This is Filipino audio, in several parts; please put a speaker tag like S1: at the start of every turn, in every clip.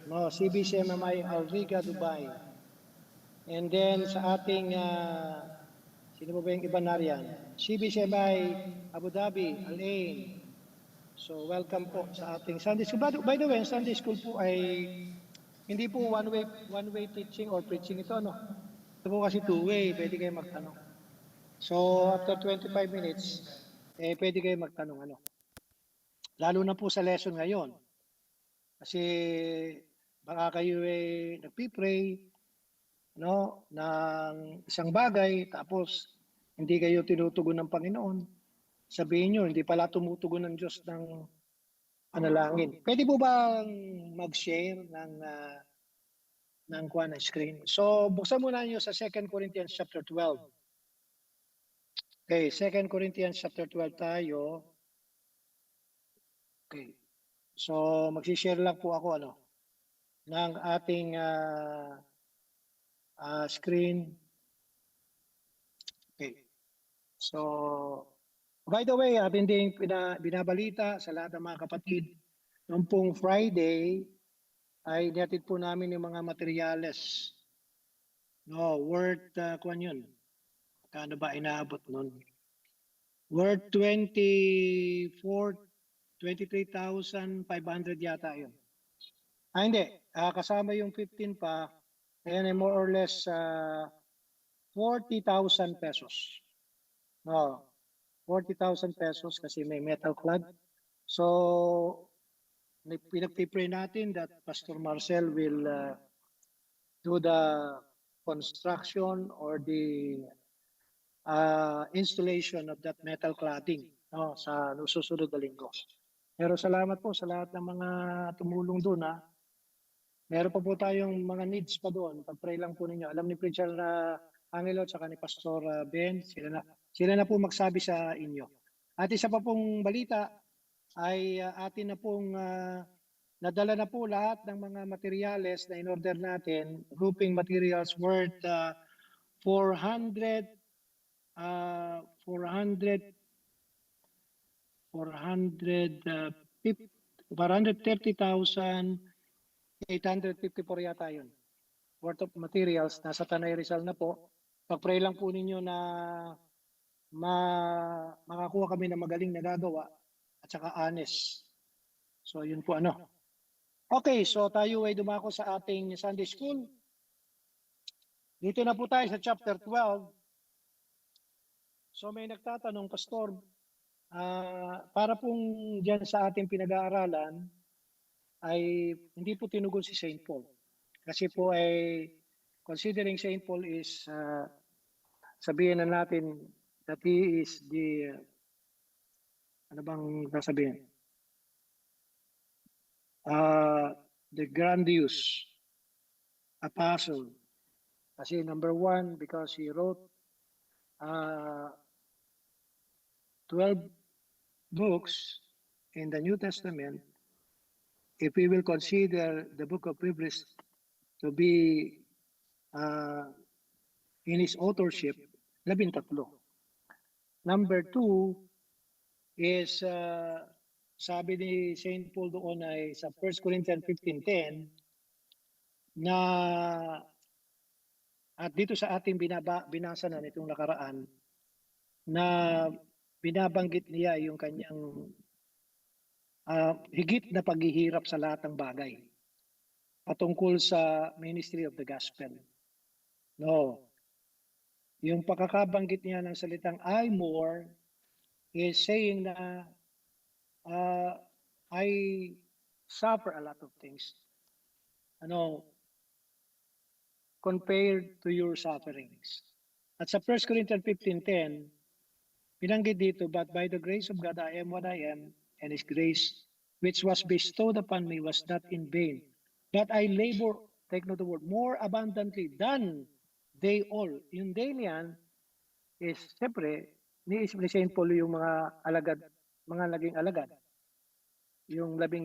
S1: no, CBCMMI Alriga, Dubai. And then sa ating, sino ba yung iba nariyan? CBCMI Abu Dhabi, Al-Ain. So welcome po sa ating Sunday School. By the way, ang Sunday School po ay hindi po one way teaching or preaching ito, no? Ito po kasi two-way, pwede kayo magtanong. So after 25 minutes, pwede kayo magtanong, ano? Lalo na po sa lesson ngayon. Kasi baka kayo nagpipray, no, ng isang bagay, tapos hindi kayo tinutugon ng Panginoon. Sabihin nyo, hindi pala tumutugon ng Diyos ng panalangin. Pwede po bang mag-share ng kuha ng screen? So, buksan muna niyo sa 2 Corinthians chapter 12. Okay, 2 Corinthians chapter 12 tayo. Okay. So, mag-share lang po ako ng ating screen. Okay. So, by the way, atin din binabalita sa lahat ng mga kapatid, noong pong Friday ay nihatid po namin yung mga materyales. No, worth, kuwan yun. Kano ba inaabot nun? Worth 23,500 yata yun. Hindi. Kasama yung 15 pa, ayan ay more or less 40,000 pesos. No, 40,000 pesos kasi may metal clad. So, pinag-pray natin that Pastor Marcel will do the construction or the installation of that metal cladding, no, sa susunod na linggo. Pero salamat po sa lahat ng mga tumulong doon. Meron pa po tayong mga needs pa doon. Pag-pray lang po ninyo. Alam ni Preacher Angelo at ni Pastor Ben, sila na po magsabi sa inyo. At isa pa pong balita ay atin na pong nadala na po lahat ng mga materyales na in-order natin, roofing materials worth 430,854 yata yun. Worth of materials, nasa Tanay Rizal na po. Pag-pray lang po ninyo na makakuha kami ng magaling na gagawa at saka honest. So yun po Okay, so tayo ay dumako sa ating Sunday School. Dito na po tayo sa chapter 12. So may nagtatanong, Pastor, para pong dyan sa ating pinag-aaralan ay hindi po tinugon si St. Paul. Kasi po ay considering St. Paul is sabihin na natin that he is the ano bang sasabihin? The grandiose apostle. Kasi number one, because he wrote 12 books in the New Testament. If we will consider the book of Hebrews to be in his authorship, 13. Number two is sabi ni St. Paul doon ay sa 1 Corinthians 15:10 na at dito sa ating binasa na nitong nakaraan na binabanggit niya yung kanyang higit na paghihirap sa lahat ng bagay patungkol sa ministry of the gospel. No. Yung pagkakabanggit niya ng salitang I more is saying na I suffer a lot of things. Compared to your sufferings. At sa 1 Corinthians 15:10, binanggit dito, but by the grace of God I am what I am, and His grace which was bestowed upon me was not in vain. But I labor, take note of the word, more abundantly than they all. Yung they niyan is, siyempre, niisip ni St. Paul yung mga alagad, mga naging alagad. Yung 12.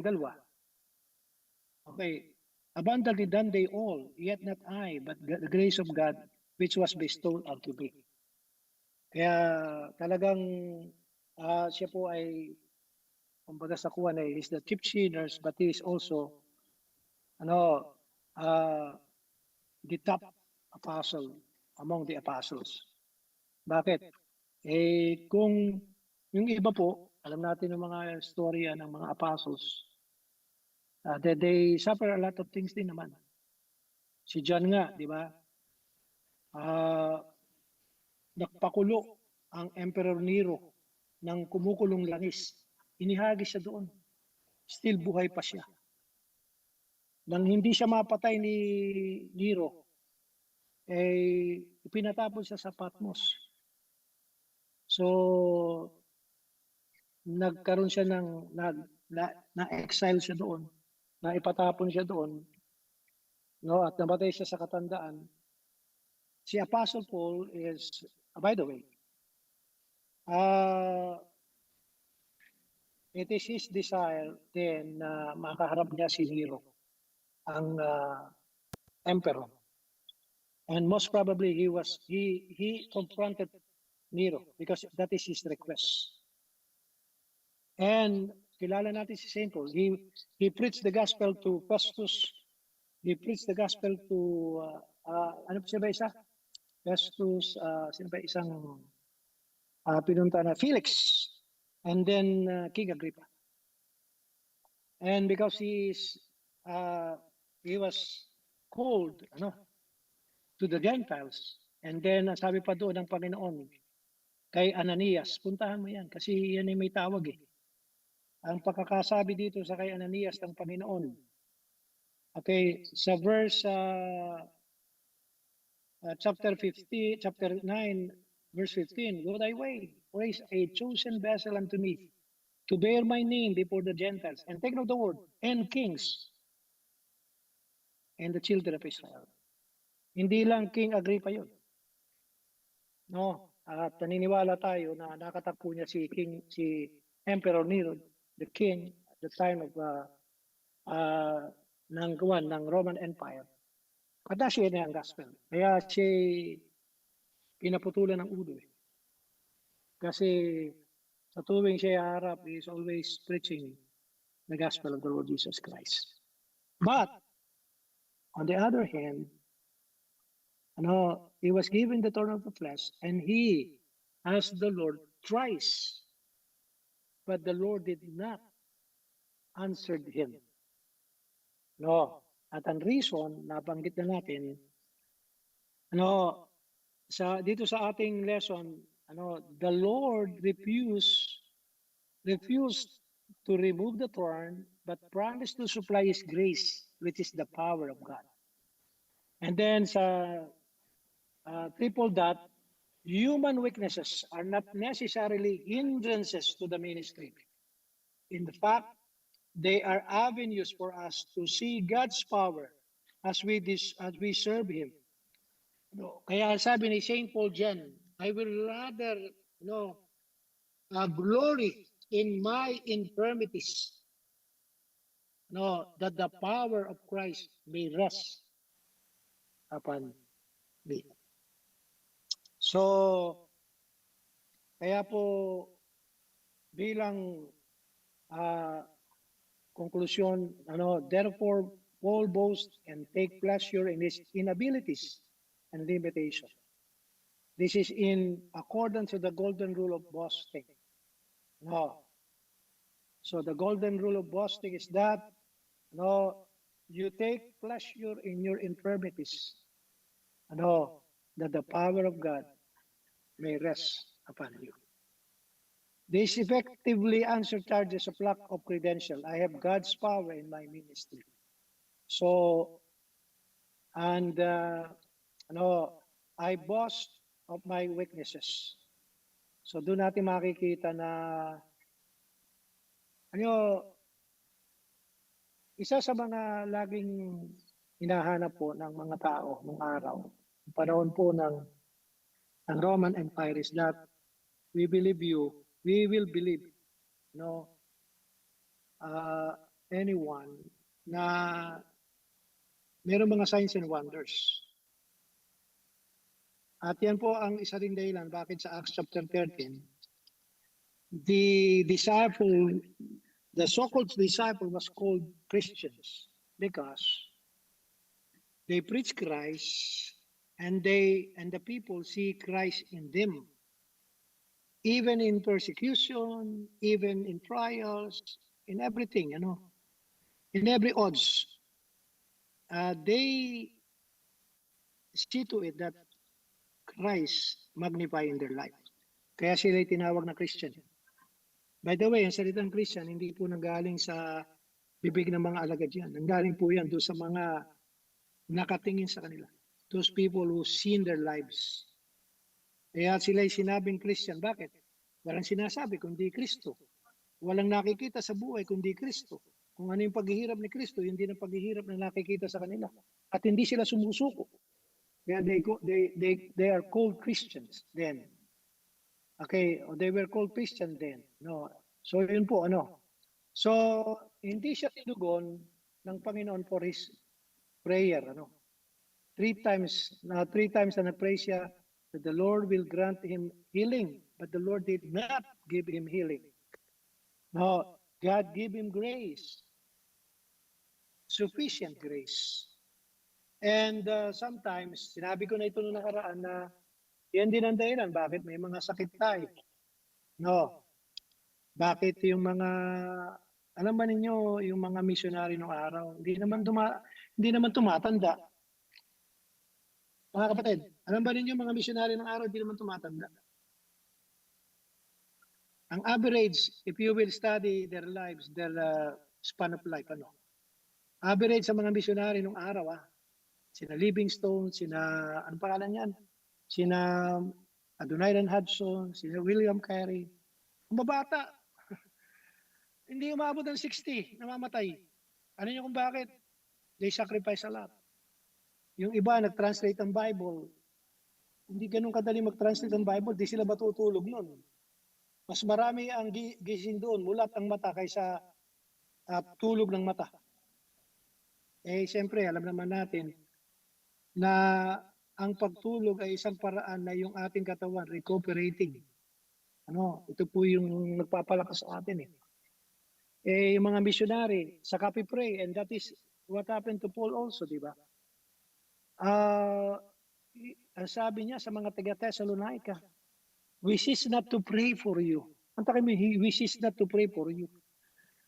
S1: Okay. Abundantly than they all, yet not I, but the grace of God which was bestowed unto me. Kaya talagang siya po ay, kumbaga sa kuwan ay, is the chief sinners, but he is also ano, uh, the top apostle among the apostles. Bakit? Kung yung iba po, alam natin yung mga storya ng mga apostles, that they suffer a lot of things din naman. Si John nga, di ba? Nagpakulo ang Emperor Nero ng kumukulong langis. Inihagis siya doon. Still buhay pa siya. Nang hindi siya mapatay ni Nero, ipinatapon siya sa Patmos. So, nagkaroon siya ng, na-exile siya doon, na ipatapon siya doon, no, at namatay siya sa katandaan. Si Apostle Paul is, by the way, it is his desire din na makaharap niya si Nero, ang emperor. And most probably he confronted Nero because that is his request. And kilala natin si Saint Paul. He preached the gospel to Festus. He preached the gospel to ano pa siya ba isa? Festus, sino ba isang pinunta na Felix, and then King Agrippa. And because he was called to the Gentiles, and then sabi pa doon ng Panginoon kay Ananias, puntahan mo yan kasi yan ay may tawag eh. Ang pagkakasabi dito sa kay Ananias ng Panginoon, okay, sa verse chapter 9, verse 15, go thy way, raise a chosen vessel unto me, to bear my name before the Gentiles, and take note the word, and kings, and the children of Israel. Hindi lang King Agrippa yun. No, at naniniwala tayo na nakatakbo niya si Emperor Nero, the king at the time of ng Roman Empire. At siya na ang gospel. Kaya siya pinaputulan ng ulo. Kasi sa tuwing siya harap, he is always preaching the gospel of the Lord Jesus Christ. But, on the other hand, he was given the thorn of the flesh, and he asked the Lord thrice, but the Lord did not answer him. No, at ang reason, nabanggit na natin, dito sa ating lesson, the Lord refused to remove the thorn, but promised to supply His grace, which is the power of God. And then sa triple dot, human weaknesses are not necessarily hindrances to the ministry. In fact, they are avenues for us to see God's power as we serve Him. Kaya sabi ni Saint Paul Jen, I will rather glory in my infirmities, that the power of Christ may rest upon me. So, kaya po bilang conclusion, therefore Paul boasts and take pleasure in his inabilities and limitation. This is in accordance with the golden rule of boasting. So the golden rule of boasting is that you take pleasure in your infirmities, that the power of God may rest upon you. This effectively answer charges of lack of credential. I have God's power in my ministry. So, and I boast of my weaknesses. So doon natin makikita na isa sa mga laging hinahanap po ng mga tao ng araw, panahon po ng Roman Empire is that we will believe anyone na mayroong mga signs and wonders. At yan po ang isa ring dahilan bakit sa Acts chapter 13, the so-called disciple was called Christians because They preach Christ, and the people see Christ in them. Even in persecution, even in trials, in everything, in every odds, they see to it that Christ magnify in their life. Kaya sila tinawag na Christian. By the way, ang salitang Christian, hindi po nanggaling sa bibig ng mga alagad yan. Nanggaling po yan doon sa mga nakatingin sa kanila. Those people who seen their lives. Kaya sila'y sinabing Christian. Bakit? Walang sinasabi kundi Kristo. Walang nakikita sa buhay kundi Kristo. Kung ano yung paghihirap ni Kristo, hindi na paghihirap na nakikita sa kanila. At hindi sila sumusuko. Kaya they are called Christians then. Okay, they were called Christian then. No. So yun po, So hindi siya tinugon ng Panginoon for his prayer, Three times na na-pray siya that the Lord will grant him healing, but the Lord did not give him healing. No, God gave him grace. Sufficient grace. And sometimes, sinabi ko na ito noong nakaraan na yan din ang dahilan bakit may mga sakit tayo. No. Bakit yung mga, alam ba ninyo, yung mga missionary noong araw, hindi naman tumatanda. Mga kapatid, alam ba ninyo mga missionary ng araw, hindi naman tumatanda. Ang average, if you will study their lives, their span of life, average sa mga missionary nung araw, sina Livingstone, ano pangalan yan? Sina Adoniram Hudson, sina William Carey. Ang babata, hindi umabot ng 60, namamatay. Ano nyo kung bakit? They sacrifice a lot. Yung iba, nag-translate ang Bible. Hindi ganun kadali mag-translate ang Bible, di sila matutulog nun. Mas marami ang gising doon, mulat ang mata kaysa tulog ng mata. Siyempre, alam naman natin na ang pagtulog ay isang paraan na yung ating katawan recuperating. Ito po yung nagpapalakas sa atin. Yung mga missionary, saka pray, and that is what happened to Paul also, di ba? Sabi niya sa mga taga-Thessalonica, wishes not to pray for you. Antakin mo, he wishes not to pray for you.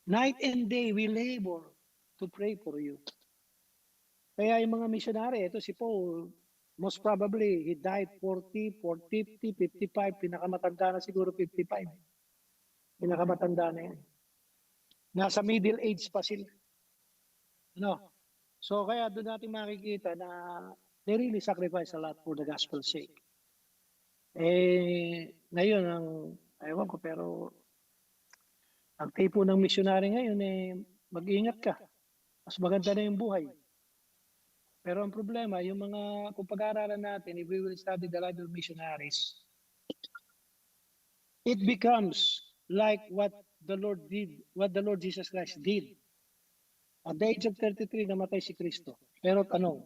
S1: Night and day, we labor to pray for you. Kaya yung mga missionary, ito si Paul, most probably, he died 40, 50, 55, pinakamatanda na siguro 55. Pinakamatanda na yan. Nasa middle age pa sila. So kaya doon natin makikita na they really sacrifice a lot for the gospel's sake. Ngayon, ewan ko, pero ang tipo ng missionary ngayon, mag-iingat ka. Mas maganda na yung buhay. Pero ang problema, yung mga, kung pag-aaralan natin, if we will study the life of missionaries, it becomes like what the Lord did, what the Lord Jesus Christ did. At the age of 33, namatay si Kristo. Pero tanong,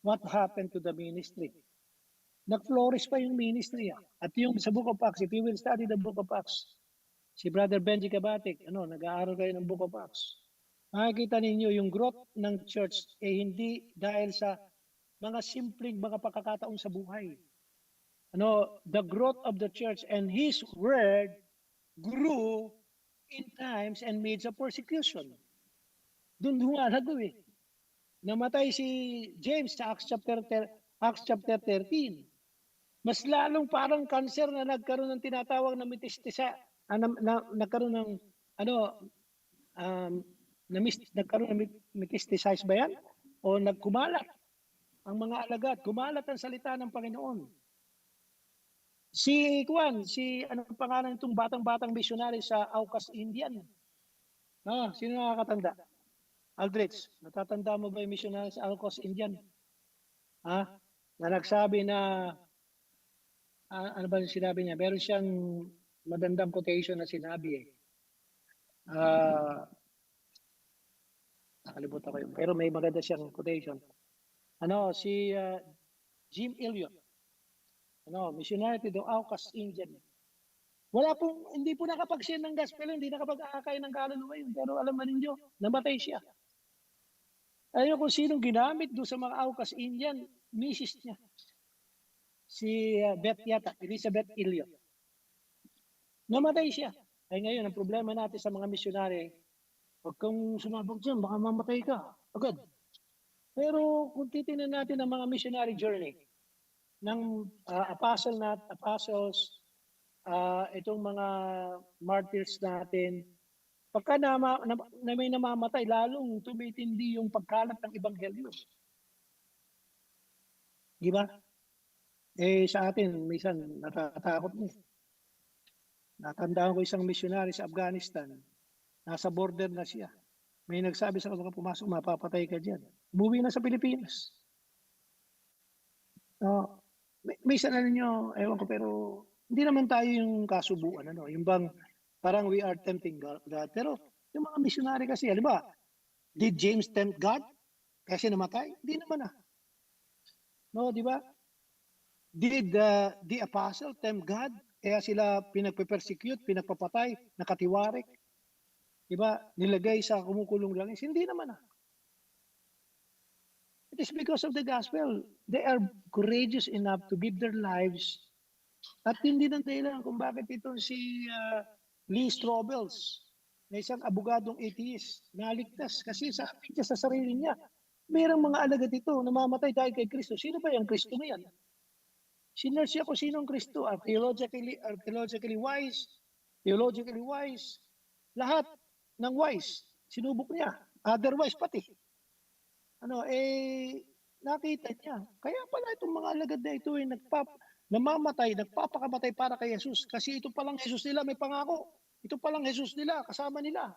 S1: what happened to the ministry? Nag-flourish pa yung ministry. At yung sa Book of Acts, if you will study the Book of Acts, si Brother Benji Kabatik, nag-aaral kayo ng Book of Acts. Makikita ninyo yung growth ng church hindi dahil sa mga simpleng mga pagkakataon sa buhay. The growth of the church and His word grew in times and midst of persecution. Doon humalago Namatay si James sa Acts chapter 13. Mas lalong parang cancer na nagkaroon ng tinatawag na nagkaroon ng nagkaroon ng metastasize ba yan? O nagkumalat ang mga alagad. Kumalat ang salita ng Panginoon. Anong pangalan itong batang-batang missionary sa Aucas, Indian? Sino nakakatanda? Aldrich, natatanda mo ba yung missionary sa Aucas, Indian? Na nagsabi na, ano ba yung sinabi niya? Meron siyang madandang quotation na sinabi nakalimutan ko yun. Pero may maganda siyang quotation. Si Jim Elliot. Missionary to the Aucas, Indian. Hindi po nakapag-share ng gospel, hindi nakapag-aakay ng kaluluwa yun. Pero alam mo ninyo, namatay siya. Alam kung sinong ginamit doon sa mga Aucas Indian, misis niya. Si Beth yata, Elizabeth Elliot. Namatay siya. Ay ngayon, ang problema natin sa mga misyonary, huwag kang sumabog dyan, baka mamatay ka agad. Pero kung titingnan natin ang mga missionary journey ng apostles, itong mga martyrs natin, pagka may namamatay, lalong tumitindi yung pagkalat ng ebanghelyo. Di ba? Sa atin, minsan natatakot mo. Natandaan ko isang missionary sa Afghanistan, nasa border na siya. May nagsabi sa kanya, pumasok, mapapatay ka dyan. Umuwi na sa Pilipinas. Minsan ewan ko, pero hindi naman tayo yung kasubuan, yung bang parang we are tempting God. Pero yung mga missionary kasi, ba, did James tempt God? Kasi namatay? Hindi naman No, di ba? Did the apostle tempt God? Kaya sila pinagpe-persecute, pinagpapatay, nakatiwarik. Di ba? Nilagay sa kumukulong langis. Hindi naman It is because of the gospel. They are courageous enough to give their lives. At hindi ng dahilan kung bakit itong si Lee Strobels, na isang abogadong atheist, naligtas kasi sabi niya sa sarili niya, mayroong mga alagad ito namamatay dahil kay Kristo. Sino ba yung Kristo na yan? Sinerge siya kung sino ang Kristo. Archaeologically wise, lahat ng wise, sinubok niya. Otherwise pati. Nakita niya. Kaya pala itong mga alagad na ito ay nagpapakamatay para kay Jesus. Kasi ito palang Jesus nila may pangako. Ito palang Jesus nila, kasama nila.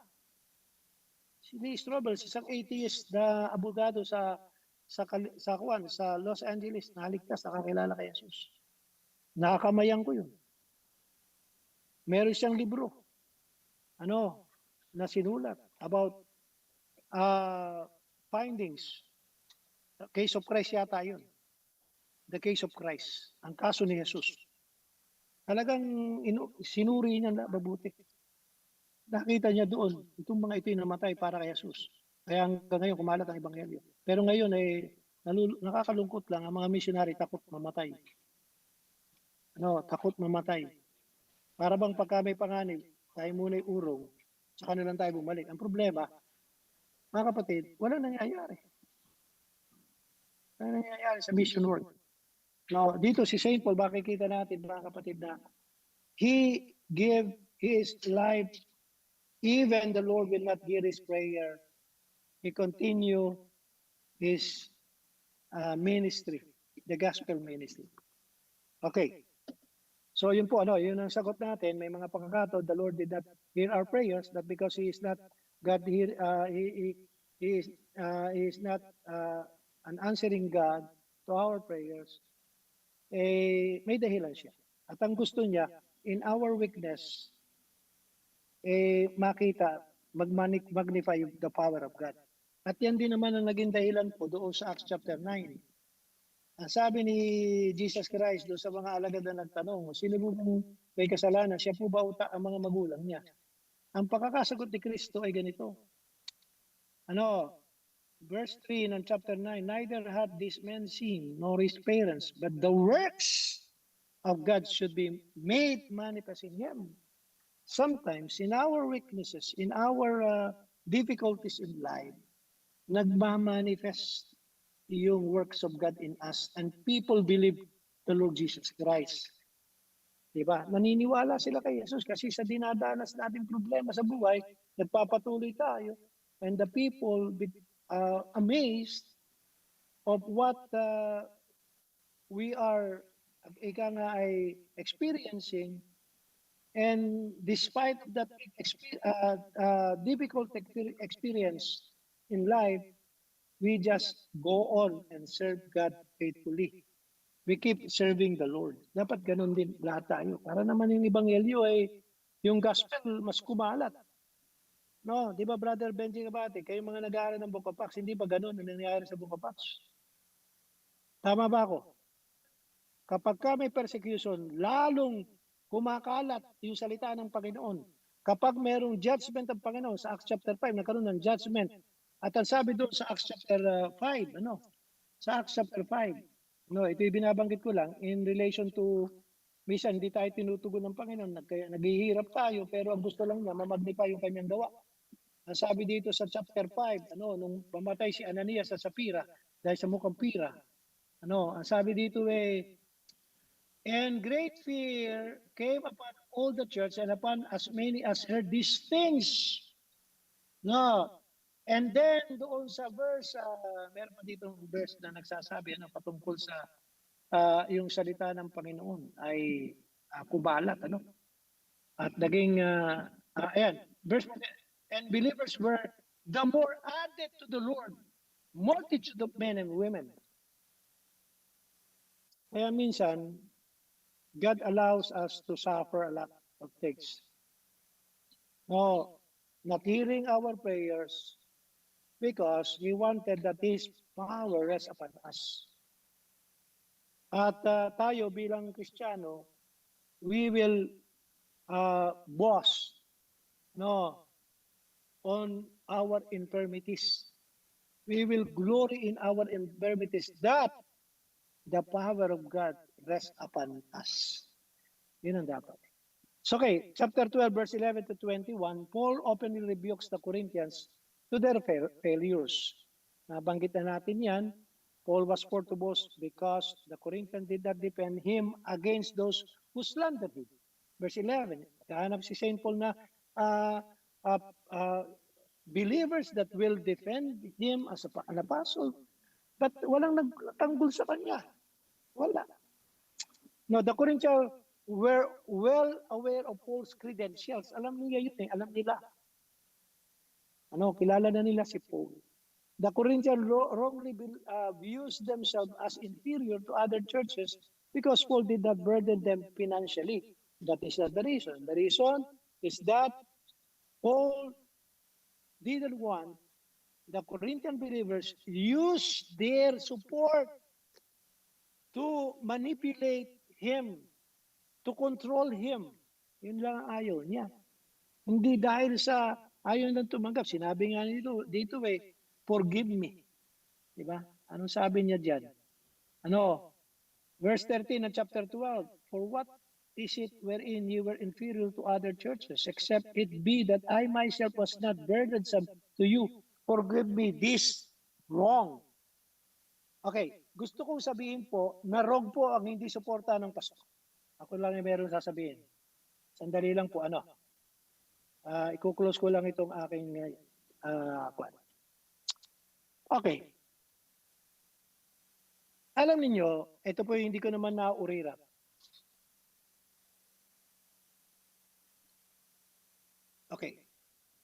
S1: Si Lee Strobel, isang atheist na abogado sa Los Angeles, naligtas, nakakilala kay Jesus. Nakakamayan ko yun. Meron siyang libro, na sinulat about findings. Case of Christ yata yun. The case of Christ. Ang kaso ni Jesus. Talagang sinuri niya na mabuti. Nakita niya doon, itong mga ito'y namatay para kay Jesus. Kaya hanggang ngayon kumalat ang ebanghelyo. Pero ngayon nakakalungkot lang ang mga missionary takot mamatay. Takot mamatay. Para bang pagka may panganib, tayo muna'y urong, saka na lang tayo bumalik. Ang problema, mga kapatid, walang nangyayari. Walang nangyayari sa mission work. Dito si St. Paul, makikita natin mga kapatid na he gave his life even the Lord will not hear his prayer. He continue his ministry, the gospel ministry. Okay. So yun po, yun ang sagot natin. May mga pagkakataon, the Lord did not hear our prayers, not because He is not God here, He is not an answering God to our prayers. May dahilan siya. At ang gusto niya, in our weakness, makita, magnify the power of God. At yan din naman ang naging dahilan po doon sa Acts chapter 9. Ang sabi ni Jesus Christ doon sa mga alagad na nagtanong, sino po may kasalanan? Siya po ba ang mga magulang niya? Ang pagkakasagot ni Kristo ay ganito. Verse 3 ng chapter 9, neither had this man seen nor his parents, but the works of God should be made manifest in him. Sometimes, in our weaknesses, in our difficulties in life, nagmamanifest yung works of God in us and people believe the Lord Jesus Christ. Diba? Naniniwala sila kay Jesus kasi sa dinadanas nating problema sa buhay, nagpapatuloy tayo and the people amazed of what we are experiencing. And despite that difficult experience in life, we just go on and serve God faithfully. We keep serving the Lord. Dapat ganun din lahat tayo. Para naman yung ebanghelyo yung gospel mas kumalat. Di ba Brother Benji Abate, kayo mga nag-aaral ng Book of Acts, hindi ba ganun ang nangyayari sa Book of Acts? Tama ba ako? Kapag may persecution, lalong kumakalat yung salita ng Panginoon. Kapag mayroong judgment ng Panginoon, sa Acts chapter 5, nagkaroon ng judgment At ang sabi doon sa Acts chapter 5, sa Acts chapter 5, ito yung binabanggit ko lang in relation to, minsan hindi tayo tinutugon ng Panginoon, naghihirap tayo, pero ang gusto lang niya, mamagnify yung kanyang gawa. Ang sabi dito sa chapter 5, nung pamatay si Ananias sa Sapira, dahil sa mukhang pira, ang sabi dito and great fear came upon all the church and upon as many as heard these things. No. And then doon sa verse, meron pa dito verse na nagsasabi patungkol sa yung salita ng Panginoon ay kubalat, At naging ayan, verse, and believers were the more added to the Lord, multitude of men and women. Kaya minsan, God allows us to suffer a lot of things. No, not hearing our prayers because He wanted that His power rest upon us. At tayo bilang Kristiyano, we will boast on our infirmities. We will glory in our infirmities that the power of God rests upon us. Yun ang dapat. So okay, chapter 12, verse 11 to 21, Paul openly rebukes the Corinthians to their failures. Nabanggit na natin yan. Paul was forced to boast because the Corinthians did not defend him against those who slandered him. Verse 11, kahanap si St. Paul na believers that will defend him as an apostle, but walang nagtanggol sa kanya. Wala. No, the Corinthians were well aware of Paul's credentials. Alam nila yun alam nila. Kilala na nila si Paul. The Corinthians wrongly views themselves as inferior to other churches because Paul did not burden them financially. That is not the reason. The reason is that Paul didn't want the Corinthian believers use their support to manipulate him, to control him. Yun lang ang ayaw niya. Hindi dahil sa ayaw nang tumanggap. Sinabi nga dito forgive me. Diba? Anong sabi niya dyan? Verse 13 of chapter 12, for what is it wherein you were inferior to other churches, except it be that I myself was not burdensome to you? Forgive me this wrong. Okay, gusto kong sabihin po na wrong po ang hindi suporta ng pastor. Ako lang yung meron sasabihin. Sandali lang po, i-close ko lang itong aking kwan. Okay. Alam niyo, ito po yung hindi ko naman nauurira. Okay.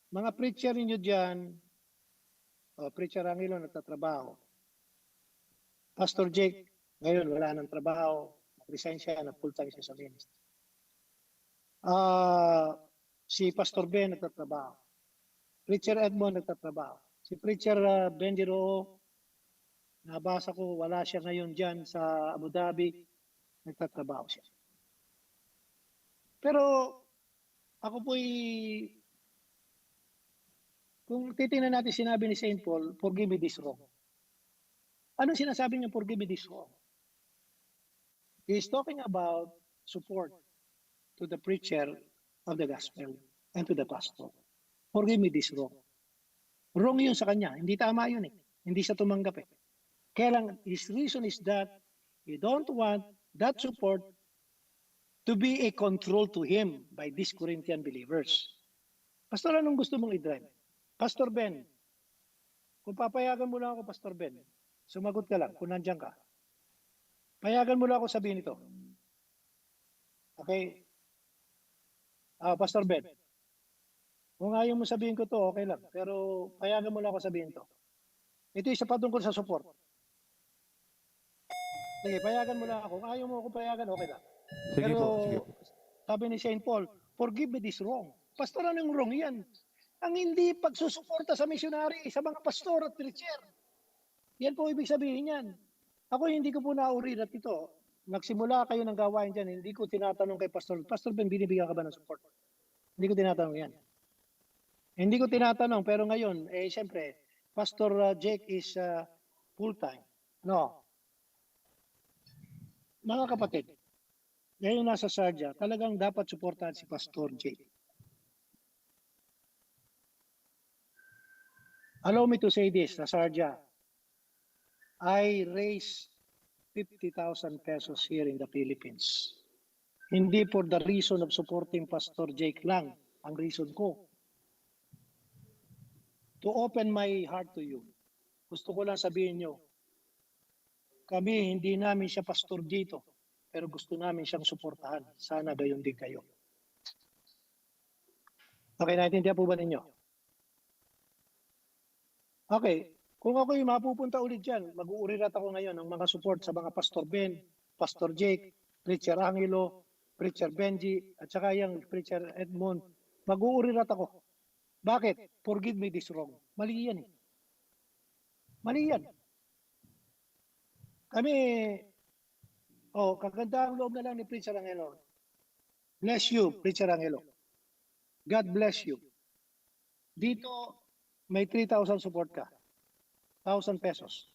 S1: Mga preacher ninyo dyan, preacher Angelo nagtatrabaho. Pastor Jake, ngayon wala nang trabaho, resign siya, full-time siya sa ministry. Si Pastor Ben nagtatrabaho. Preacher Edmond nagtatrabaho. Si Preacher Benjiro, nabasa ko, wala siya ngayon dyan sa Abu Dhabi, nagtatrabaho siya. Pero ako po'y, kung titingnan natin sinabi ni St. Paul, forgive me this wrong. Ano sinasabi niya, forgive me this wrong? He is talking about support to the preacher of the gospel and to the pastor. Forgive me this wrong. Wrong yun sa kanya. Hindi tama yun Hindi siya tumanggap Kaya lang, his reason is that you don't want that support to be a control to him by these Corinthian believers. Pastor, anong gusto mong i-drive? Pastor Ben, kung papayagan mo lang ako, Pastor Ben, sumagot ka lang kung nandiyan ka. Payagan mo lang ako sabihin ito. Okay? Pastor Ben, kung ayaw mo sabihin ko to, okay lang. Pero payagan mo lang ako sabihin to. Ito isa patungkol sa support. Sige, payagan mo lang ako. Kung ayaw mo ako payagan, okay lang.
S2: Sige
S1: Pero
S2: po, sige.
S1: sabi ni St. Paul, forgive me this wrong. Pastor, anong wrong yan? Ang hindi pagsusuporta sa missionary, sa mga pastor at preacher. Yan po ibig sabihin yan. Ako hindi ko po naurirat ito. Nagsimula kayo ng gawain dyan, hindi ko tinatanong kay Pastor, Pastor Ben, binibigyan ka ba ng support? Hindi ko tinatanong yan. Hindi ko tinatanong, pero ngayon, siyempre, Pastor Jake is full-time. No. Mga kapatid, ngayon nasa Sarja, talagang dapat suportahan si Pastor Jake. Allow me to say this, na Sarja, I raise 50,000 pesos here in the Philippines. Hindi for the reason of supporting Pastor Jake lang ang reason ko. To open my heart to you, gusto ko lang sabihin nyo, kami hindi namin siya pastor dito, pero gusto namin siyang suportahan. Sana gayon din kayo. Okay, naintindihan po ba ninyo? Okay, kung ako yung mapupunta ulit dyan, mag-uurirat ako ngayon ng mga support sa mga Pastor Ben, Pastor Jake, Preacher Angelo, Preacher Benji, at saka yung Preacher Edmond. Mag-uurirat ako. Bakit? Forgive me this wrong. Mali yan eh. Mali yan. Kami, kaganda ang loob na lang ni Preacher Angelo. Bless you, Preacher Angelo. God bless you. Dito, may 3,000 support ka. 1,000 pesos.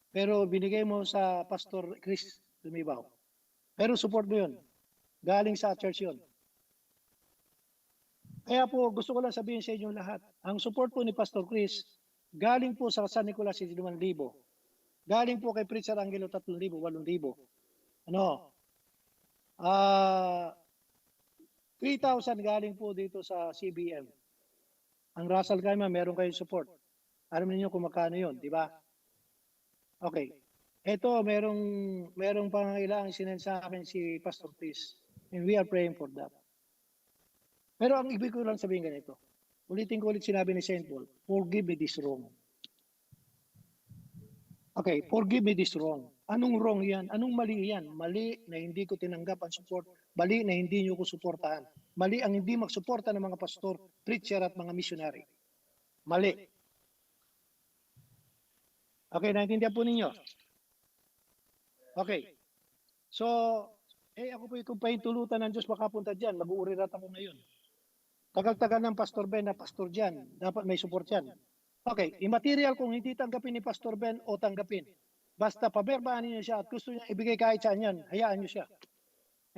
S1: Pero binigay mo sa Pastor Chris Lumibaw. Pero support mo yun. Galing sa church yun. Kaya po, gusto ko lang sabihin sa inyo lahat, ang support po ni Pastor Chris, galing po sa San Nicolas 5,000. Galing po kay Preacher Angelo 3,000, 8,000. Ano? 3,000 galing po dito sa CBM. Ang Russell Kaima, meron kayong support. Alam niyo kung magkano yun, di ba? Okay. Ito, merong pangangailangan sinend sa akin si Pastor Chris. And we are praying for that. Pero ang ibig ko lang sabihin ganito. Ulitin ko ulit sinabi ni St. Paul, forgive me this wrong. Okay, forgive me this wrong. Anong wrong yan? Anong mali yan? Mali na hindi ko tinanggap ang support. Mali na hindi nyo ko suportahan. Mali ang hindi magsuporta ng mga pastor, preacher at mga missionary. Mali. Okay, naintindihan po ninyo? Okay. So, ako po kung pahintulutan ng Diyos makapunta dyan, mag-uurirat ako ngayon. Tagal-tagal ng Pastor Ben na pastor dyan, dapat may support yan. Okay, immaterial kung hindi tanggapin ni Pastor Ben o tanggapin. Basta paberbaan niyo siya at gusto niya ibigay kahit saan yan, hayaan niyo siya.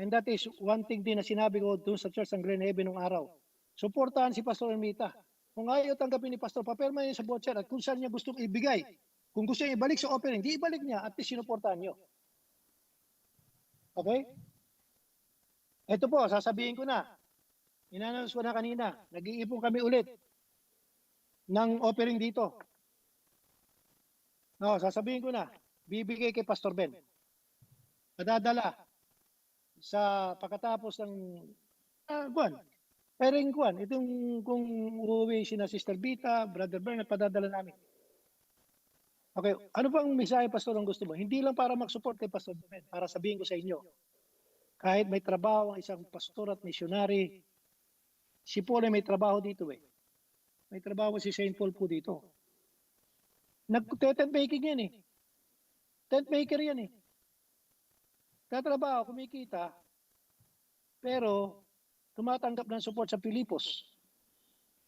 S1: And that is one thing din na sinabi ko doon sa church ng Green Haven nung araw. Suportahan si Pastor Ermita. Kung ayaw tanggapin ni Pastor, paperma niya sa butcher at kung saan niya gustong ibigay. Kung gusto niya ibalik sa offering, di ibalik niya at sinuportahan niyo. Okay? Ito po, sasabihin ko na. Inannounce ko na kanina, nag-iipon kami ulit ng offering dito. No, sasabihin ko na, bibigay kay Pastor Ben. Padadala sa pagkatapos ng buwan. Pairing kuwan, itong kung uuwi si na Sister Vita, Brother Bernard, padadala namin. Okay, ano bang mensahe, Pastor, ang gusto mo? Hindi lang para mag-support kay Pastor Ben, para sabihin ko sa inyo, kahit may trabaho ang isang pastor at missionary, si Paul ay may trabaho dito eh. May trabaho si St. Paul po dito. Nag-tent making yan eh. Tent maker yan eh. Tatrabaho, kumikita, pero tumatanggap ng support sa Pilipos.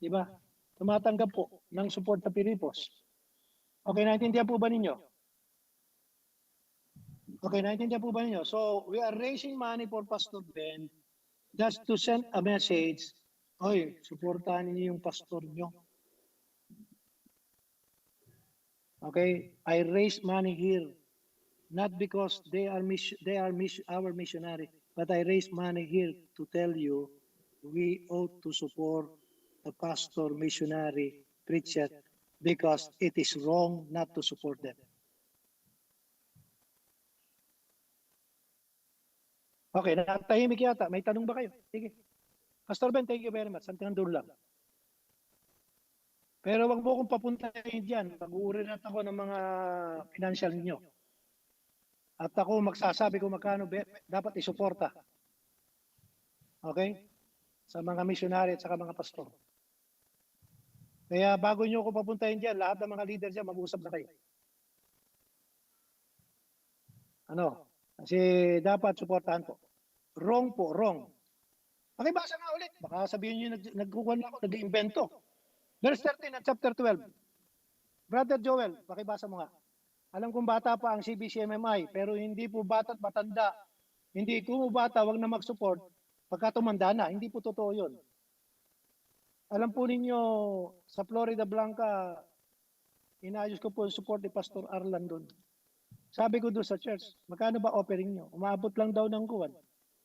S1: Di ba? Tumatanggap po ng support sa Pilipos. Okay, naintindihan po ba ninyo? Okay, naintindihan po ba ninyo? So, we are raising money for Pastor Ben just to send a message. Oy, suportahan niyo yung pastor niyo. Okay, I raise money here not because they are our missionary, but I raise money here to tell you we ought to support the pastor, missionary, preacher because it is wrong not to support them. Okay, natahimik yata. May tanong ba kayo? Sige. Pastor Ben, thank you very much. Hanggang doon lang. Pero wag mo kong papuntahin dyan. Mag-uurinat ako ng mga financial niyo. At ako magsasabi kung magkano dapat isuporta. Okay? Sa mga missionary at saka mga pastor. Kaya bago niyo ako papuntahin dyan, lahat ng mga leader dyan, mag-uusap na kayo. Ano? Kasi dapat suportahan po. Wrong po, wrong. Pakibasa nga ulit. Baka sabihin niyo nagkukuhan ako, nag-iimbento. Verse 13 at chapter 12. Brother Joel, pakibasa mo nga. Alam kong bata pa ang CBCMMI, pero hindi po bata't matanda. Hindi kung bata, wag na mag-support. Pagka tumanda na, hindi po totoo yun. Alam po ninyo, sa Florida Blanca, inayos ko po yung support ni Pastor Arlan doon. Sabi ko doon sa church, magkano ba offering nyo? Umabot lang daw ng kuwan.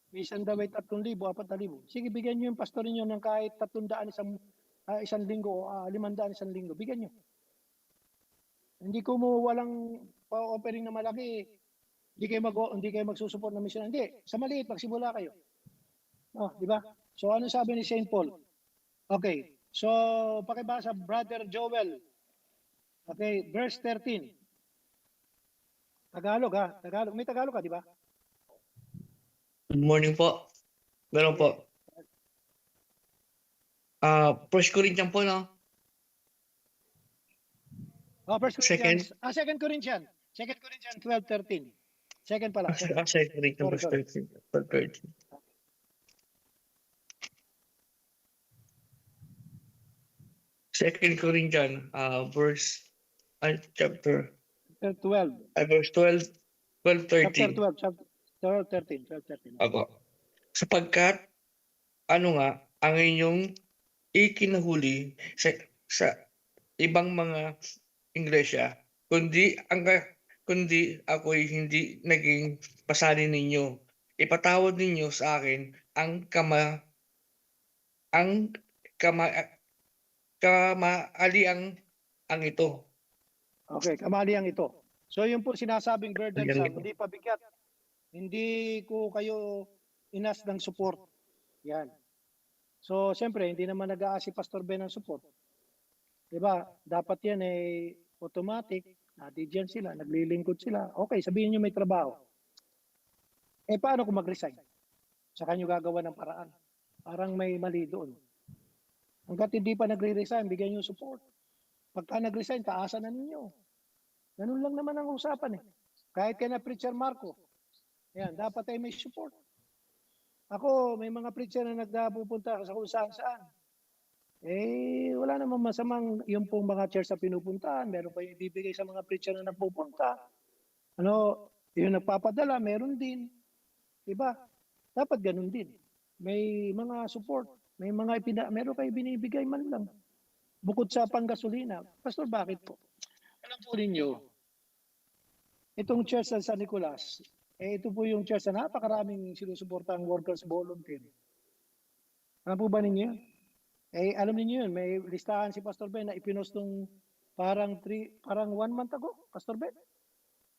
S1: Minsan daw ay 3,000, 4,000. Sige, bigyan nyo yung pastor niyo ng kahit 300 isang linggo o 500 isang linggo. Bigyan nyo. Hindi ko mo walang pa-offering na malaki. Hindi kayo magsusupport ng mission. Hindi, sa maliit magsimula kayo. Oh, di ba? So ano sabi ni Saint Paul? Okay. So pakibasa Brother Joel. Okay, verse 13. Tagalog ha, Tagalog. May Tagalog ka, di ba?
S2: Good morning po. Meron po. First Corinthians po, no?
S1: Oh, First Corinthians. Second Corinthians. 12:13. Second pala.
S2: Second Corinthians, verse 13. 13. Second Corinthians, chapter
S1: 12.
S2: verse 12, 12,
S1: Chapter 12, 13.
S2: Ako. Sapagkat, ang inyong ikinahuli sa ibang mga iglesia, kundi ako'y hindi naging pasalin ninyo. Ipatawad ninyo sa akin ang kamaliang ang ito.
S1: Okay, kamaliang ito. So yung po sinasabing burdensome, hindi pa bigat. Hindi ko kayo inas ng support. Yan. So siyempre, hindi naman nag-aasi Pastor Ben ng support. Diba? Dapat yan automatic. Diyan sila, naglilingkod sila. Okay, sabihin nyo may trabaho. Paano kung mag-resign? Saka nyo gagawa ng paraan. Parang may mali doon. Hanggat hindi pa nagre-resign, bigyan nyo support. Pagka nag-resign, taasan na ninyo. Ganun lang naman ang usapan Kahit kay na Preacher Marco, yan, dapat ay may support. Ako, may mga preacher na nagpupunta sa kung saan-saan. Wala namang masamang yung pong mga church na pinupuntahan. Meron pa yung ibibigay sa mga preacher na nagpupunta. Yung nagpapadala, meron din. Diba? Dapat ganun din. May mga support. Meron kayo binibigay man lang. Bukod sa panggasolina. Pastor, bakit po? Alam po ninyo, itong church sa San Nicolas, ito po yung church na napakaraming sinusuportang workers volunteer. Alam po ba ninyo? Alam niyo yun, may listahan si Pastor Ben na ipinost nung parang 1 month ago, Pastor Ben.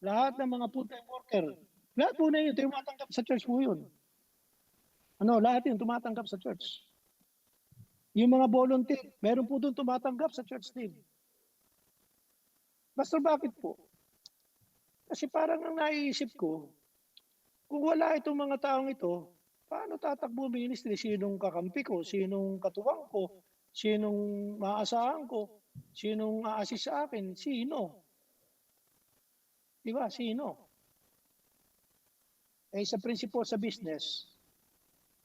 S1: Lahat ng mga full-time worker, lahat po na yun, tumatanggap sa church po yun. Lahat yun tumatanggap sa church. Yung mga volunteer, meron po doon tumatanggap sa church team. Pastor, bakit po? Kasi parang ang naiisip ko, kung wala itong mga taong ito, paano tatakbo ministry? Sinong kakampi ko? Sinong katuwang ko? Sinong maaasahan ko? Sinong a-assist sa akin? Sino? Diba? Sino? Sa prinsipyo sa business,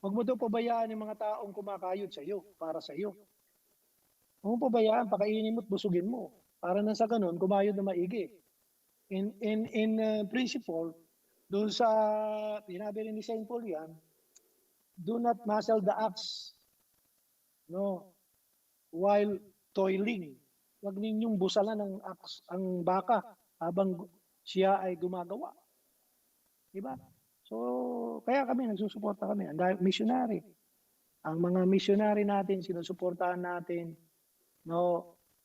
S1: huwag mo daw pabayaan yung mga taong kumakayod sa iyo, para sa iyo. Huwag mo pabayaan, pakainin mo at busugin mo. Para nang sa ganun, kumayod na maigi. In principle, doon sa pinabi ni Saint Paul yan, do not muzzle the ox while toiling. Huwag ninyong busalan ang baka habang siya ay gumagawa. Diba? So, kaya kami, nagsusuporta kami. Ang missionary. Ang mga missionary natin, sinusuportahan natin,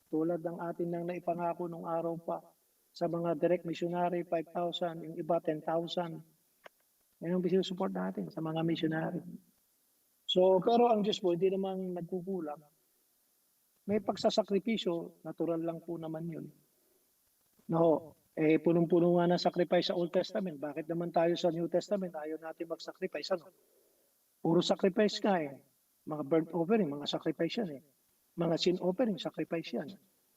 S1: tulad ng atin nang naipangako nung araw pa, sa mga direct missionary, 5,000, yung iba 10,000. Yan ang sinusupport natin sa mga missionary. So, pero ang Diyos po, hindi naman nagkukulang. May pagsasakripisyo, natural lang po naman yun. Punong-puno nga ng sacrifice sa Old Testament. Bakit naman tayo sa New Testament, ayaw natin mag-sacrifice? Puro sacrifice nga Mga burnt offering, mga sacrifice yan Mga sin offering, sacrifice yan.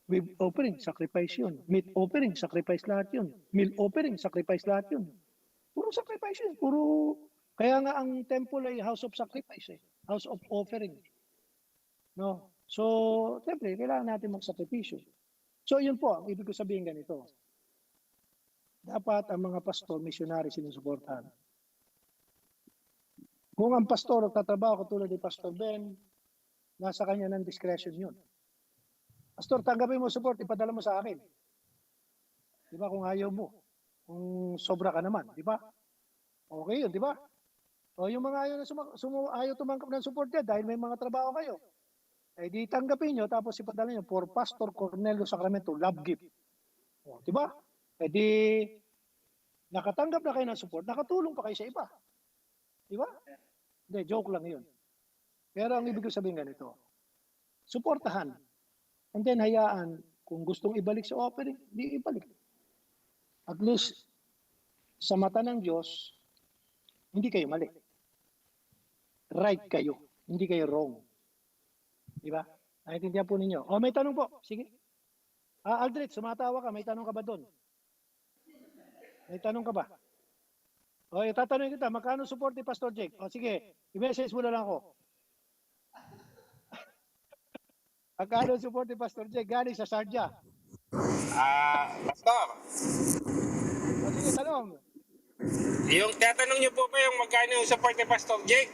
S1: With offering, sacrifice yun. Meat offering, sacrifice lahat yun. Meal offering, sacrifice lahat yun. Puro sacrifice yun. Kaya nga ang temple ay house of sacrifice House of offering. So, siyempre, kailangan natin magsakripisyo. So yun po, ang ibig ko sabihin ganito. Dapat ang mga pastor, missionary sinusuportahan. Kung ang pastor tatrabaho katulad ni Pastor Ben, nasa kanya ng discretion yun. Pastor, tanggapin mo support, ipadala mo sa akin. Di ba, kung ayaw mo, kung sobra ka naman, di ba? Okay yun, di ba? O yung mga ayaw, ayaw tumangkap ng support yan dahil may mga trabaho kayo. Eh di tanggapin nyo, tapos ipadala nyo for Pastor Cornelio Sacramento, love gift. O, di ba? Eh di, nakatanggap na kayo ng support, nakatulong pa kayo sa iba. Di ba? Hindi, joke lang yun. Pero ang ibig ko sabihin ganito, suportahan. And then hayaan, kung gustong ibalik sa offering, di ibalik. At least, sa mata ng Diyos, hindi kayo mali. Right kayo, hindi kayo wrong. Di ba? Naintindihan po ninyo. O, may tanong po. Sige. Aldrich, sumatawa ka. May tanong ka ba doon? May tanong ka ba? O, tatanungin kita, magkano support ni Pastor Jake? O, sige. I-message mo na lang ako. Magkano support ni Pastor Jake? Galing sa Sardia.
S3: Pastor,
S1: O, sige, tanong.
S3: yung tatanong niyo po ba yung magkano yung support ni Pastor Jake?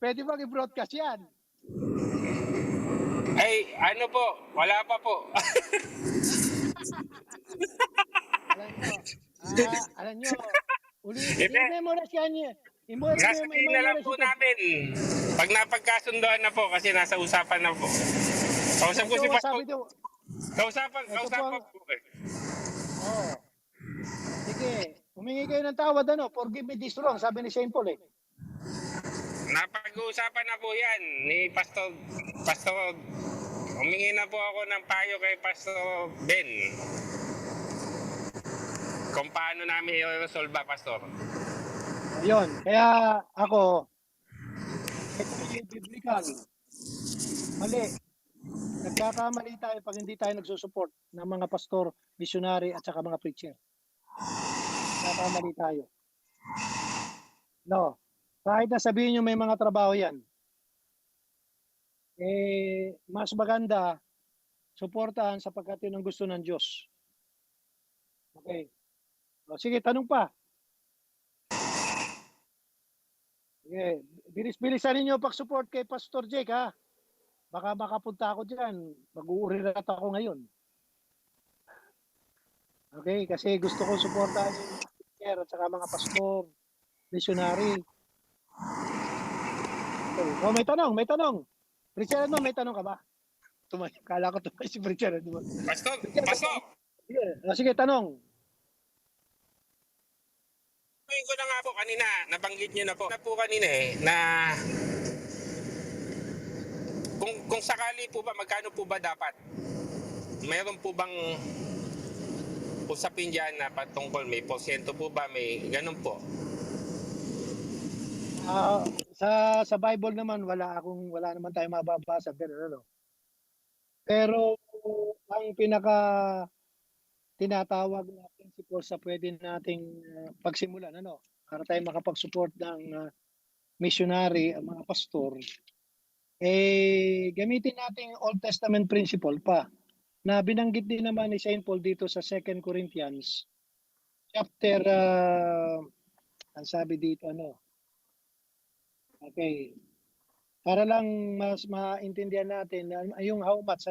S1: Pwede bang i-broadcast yan?
S3: Ay, ano po, wala pa po.
S1: Alam nyo,
S3: Hindi.
S1: i-memorize yan niya.
S3: Sasabihin na lang po namin pag napagkasundoan na po kasi nasa usapan na po. Kausap ko si Pastor.
S1: Sabi daw,
S3: Kausapan
S1: po
S3: po eh.
S1: oh, sige, humingi kayo ng tawad, forgive me this wrong, sabi ni St. Paul eh.
S3: Napag-uusapan na po yan ni Pastor. Humingi na po ako ng payo kay Pastor Ben. Kung paano namin i-resolve ba, Pastor?
S1: Yun, kaya ako, ito yung biblical. Mali. Nagkakamali tayo pag hindi tayo nagsusupport ng mga pastor, missionary at saka mga preacher. Nagkakamali tayo. No. Kahit na sabihin nyo may mga trabaho yan, mas maganda suportahan sapagkat yun ang gusto ng Diyos. Okay. O, sige, tanong pa. Sige, bilis-bilisan ninyo pag-support kay Pastor Jake, ha? Baka makapunta ako dyan. Mag-uurirat ako ngayon. Okay, kasi gusto ko suportahan yung mga preacher at saka mga pastor, missionary. Okay. Oh, may tanong. Preacher, may tanong ka ba? Kala ko tumay si Preacher.
S3: Pastor!
S1: Sige, tanong.
S3: Sabihin ko na nga po kanina, nabanggit niyo na po kanina na kung sakali po ba, magkano po ba dapat? Mayroon po bang usapin dyan na patungkol, may porsyento po ba, may ganun po?
S1: Sa Bible naman, wala naman tayong mababasa. Pero ang pinaka tinatawag na principle sa pwede nating pagsimulan, para tayo makapag-support ng missionary, mga pastor, gamitin natin Old Testament principle pa na binanggit din naman ni St. Paul dito sa 2 Corinthians chapter ang sabi dito okay, para lang mas maintindihan natin yung how much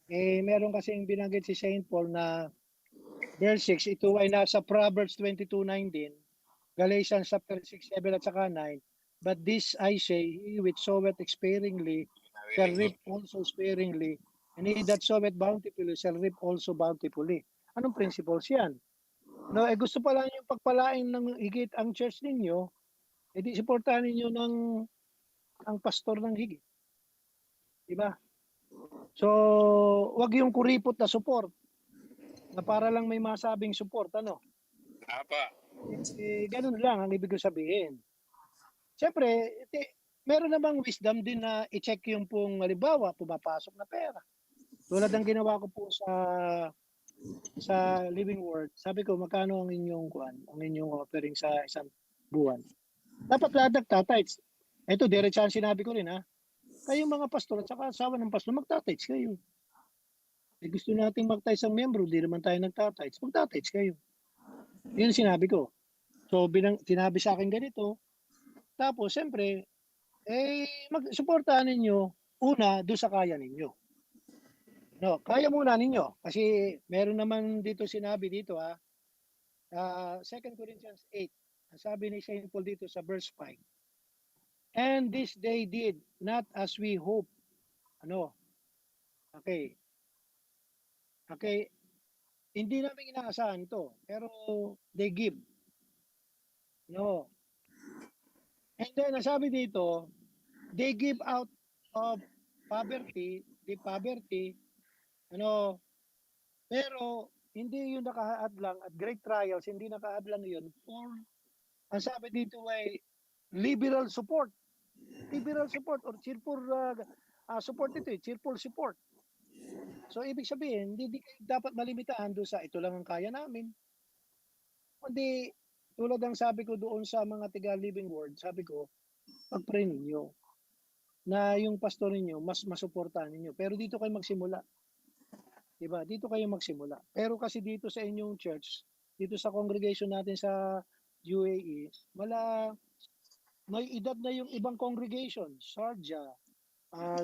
S1: meron kasing binanggit si St. Paul na verse 6, ito ay nasa Proverbs 22:19, Galatians chapter 6:7 at saka 9. But this I say, he which soweth sparingly shall reap also sparingly, and he that soweth bountifully shall reap also bountifully. Anong principles yan? Gusto pa lang yung pagpalain ng higit ang church ninyo, edi supportahan ninyo ang pastor ng higit. Diba? So, wag yung kuripot na support na para lang may masabing support,
S3: Apa.
S1: Ganun lang ang ibig ko sabihin. Siyempre, meron namang wisdom din na i-check yung pong halimbawa, pumapasok na pera. Tulad ng ginawa ko po sa Living Word. Sabi ko, magkano ang inyong offering sa isang buwan? Dapat lahat nagtatights. Ito, diretsahan sinabi ko rin, ha? Kayong mga pastor at saka asawa ng pastor, magta-tights kayo. Eh, gusto nating mag-tights ang membro, di naman tayo nagta-tights, magta-tights kayo. Yun ang sinabi ko. So, sinabi sa akin ganito, tapos, siyempre, mag-suportahan ninyo, una, doon sa kaya ninyo. No, kaya muna ninyo. Kasi, meron naman dito sinabi dito, 2 Corinthians 8, ang sabi ni Saint Paul dito sa verse 5, and this they did, not as we hope. Ano? Okay. Okay. Hindi namin inaasahan to, pero they give. No. And then, nasabi dito, they give out of poverty, pero hindi yung nakaadlang at great trials, hindi nakaadlang yun for, ang sabi dito ay liberal support. Liberal support or cheerful support ito cheerful support. So, ibig sabihin, hindi dapat malimitahan doon sa ito lang ang kaya namin. Kundi, tulad ng sabi ko doon sa mga tiga Living Word, sabi ko, pag-pray ninyo na yung pastor ninyo, mas masuportahan ninyo. Pero dito kayo magsimula. Diba? Dito kayo magsimula. Pero kasi dito sa inyong church, dito sa congregation natin sa UAE, may edad na yung ibang congregation. Sharjah,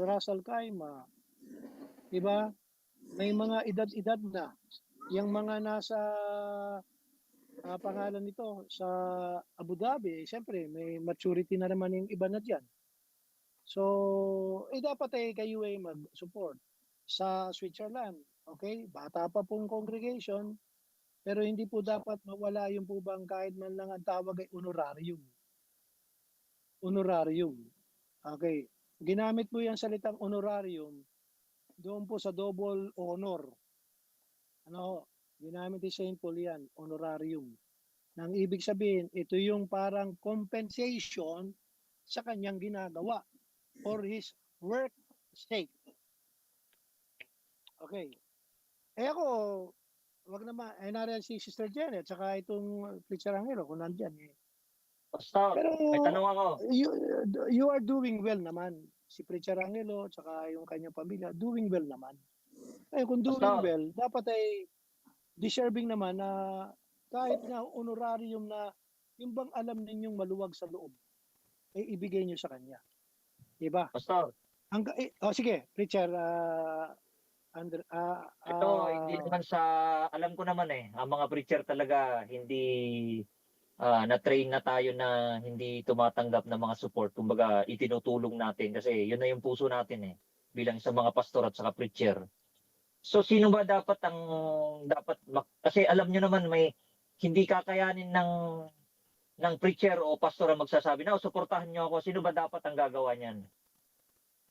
S1: Ras Al Khaimah, diba? May mga edad-edad na. Yung mga nasa pangalan nito sa Abu Dhabi, siyempre may maturity na naman yung iba na dyan. So, dapat kayo ay mag-support. Sa Switzerland, okay, bata pa pong congregation, pero hindi po dapat mawala yung po bang kahit man lang ang tawag ay honorarium. Honorarium. Okay. Ginamit po yung salitang honorarium doon po sa double honor. Ano, ginamit ni Saint Paul yan, honorarium. Nang ibig sabihin, ito yung parang compensation sa kanyang ginagawa for his work sake. Okay. Ako, wag naman, nariyan si Sister Janet, saka itong Preacher Angelo, kung nandyan
S4: Pastor,
S1: Pero,
S4: may tanong ako.
S1: you are doing well naman. Si Preacher Angelo, saka yung kanyang pamilya, doing well naman. Kung doing
S4: Pastor.
S1: well, dapat deserving naman na kahit na honorarium na yung bang alam ninyong maluwag sa loob, ibigay nyo sa kanya. Diba?
S4: Pastor,
S1: Sige, Preacher,
S4: ito hindi naman sa, alam ko naman ang mga preacher talaga hindi na-train na tayo na hindi tumatanggap ng mga support. Kumbaga, itinutulong natin kasi yun na yung puso natin bilang sa mga pastor at saka preacher. So, sino ba dapat kasi alam nyo naman may hindi kakayanin ng preacher o pastor ang magsasabi na, suportahan nyo ako. Sino ba dapat ang gagawa niyan?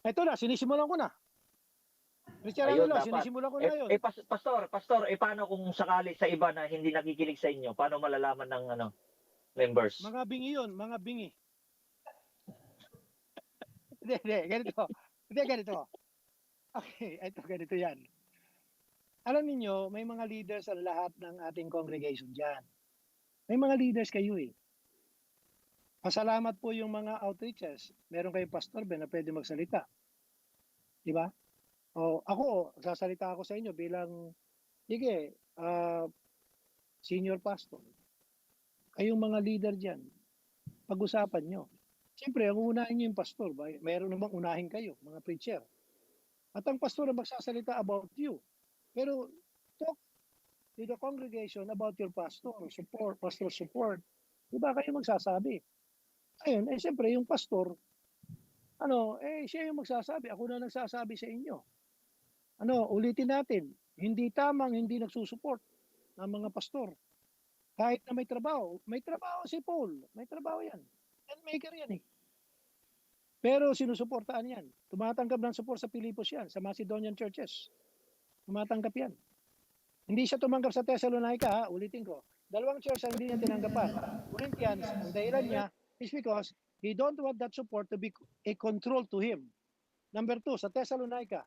S1: Ito na, sinisimulan ko na. Preacher
S4: Ayun,
S1: Angelo,
S4: dapat.
S1: sinisimulan ko na yun.
S4: Pastor, paano kung sakali sa iba na hindi nakikinig sa inyo? Paano malalaman ng members?
S1: Mga bingi yun, mga bingi. Hindi, ganito. Okay, ito, ganito yan. Alam niyo, may mga leaders ang lahat ng ating congregation dyan. May mga leaders kayo Pasalamat po yung mga outreaches. Meron kayong pastor na pwede magsalita. Diba? Ako, sasalita ako sa inyo bilang, senior pastor. Kayong mga leader dyan, pag-usapan nyo. Siyempre, ang unahin nyo yung pastor. Mayroon namang unahin kayo, mga preacher. At ang pastor ang magsasalita about you. Pero, talk to the congregation about your pastor support. Diba kayo magsasabi? Ayun, siyempre, yung pastor, siya yung magsasabi. Ako na nagsasabi sa inyo. Ulitin natin. Hindi tamang, hindi nagsusupport ng mga pastor. Kahit na may trabaho si Paul. May trabaho yan. Handmaker yan Pero sinusuportaan yan. Tumatanggap ng support sa Pilipos yan, sa Macedonian churches. Tumatanggap yan. Hindi siya tumanggap sa Thessalonica, ulitin ko. 2 church ang hindi niya tinanggapan. Corinthians, ang dahilan niya is because he don't want that support to be a control to him. Number 2, sa Thessalonica,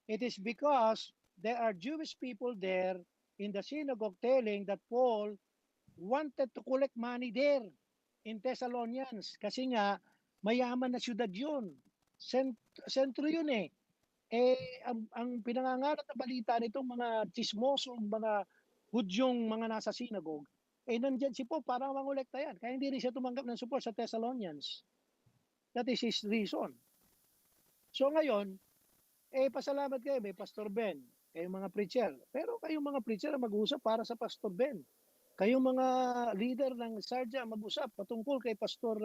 S1: it is because there are Jewish people there in the synagogue telling that Paul wanted to collect money there in Thessalonians kasi nga mayaman na syudad yun. Sentro yun eh. Ang pinangangalat na balita nitong mga chismosong mga Hudyong mga nasa synagogue, nandyan si Pope para mangolekta yan. Kaya hindi rin siya tumanggap ng support sa Thessalonians. That is his reason. So ngayon, pasalamat kayo, may Pastor Ben, kayong mga preacher. Pero kayong mga preacher mag-usap para sa Pastor Ben. Kayong mga leader ng Sarja mag-usap patungkol kay Pastor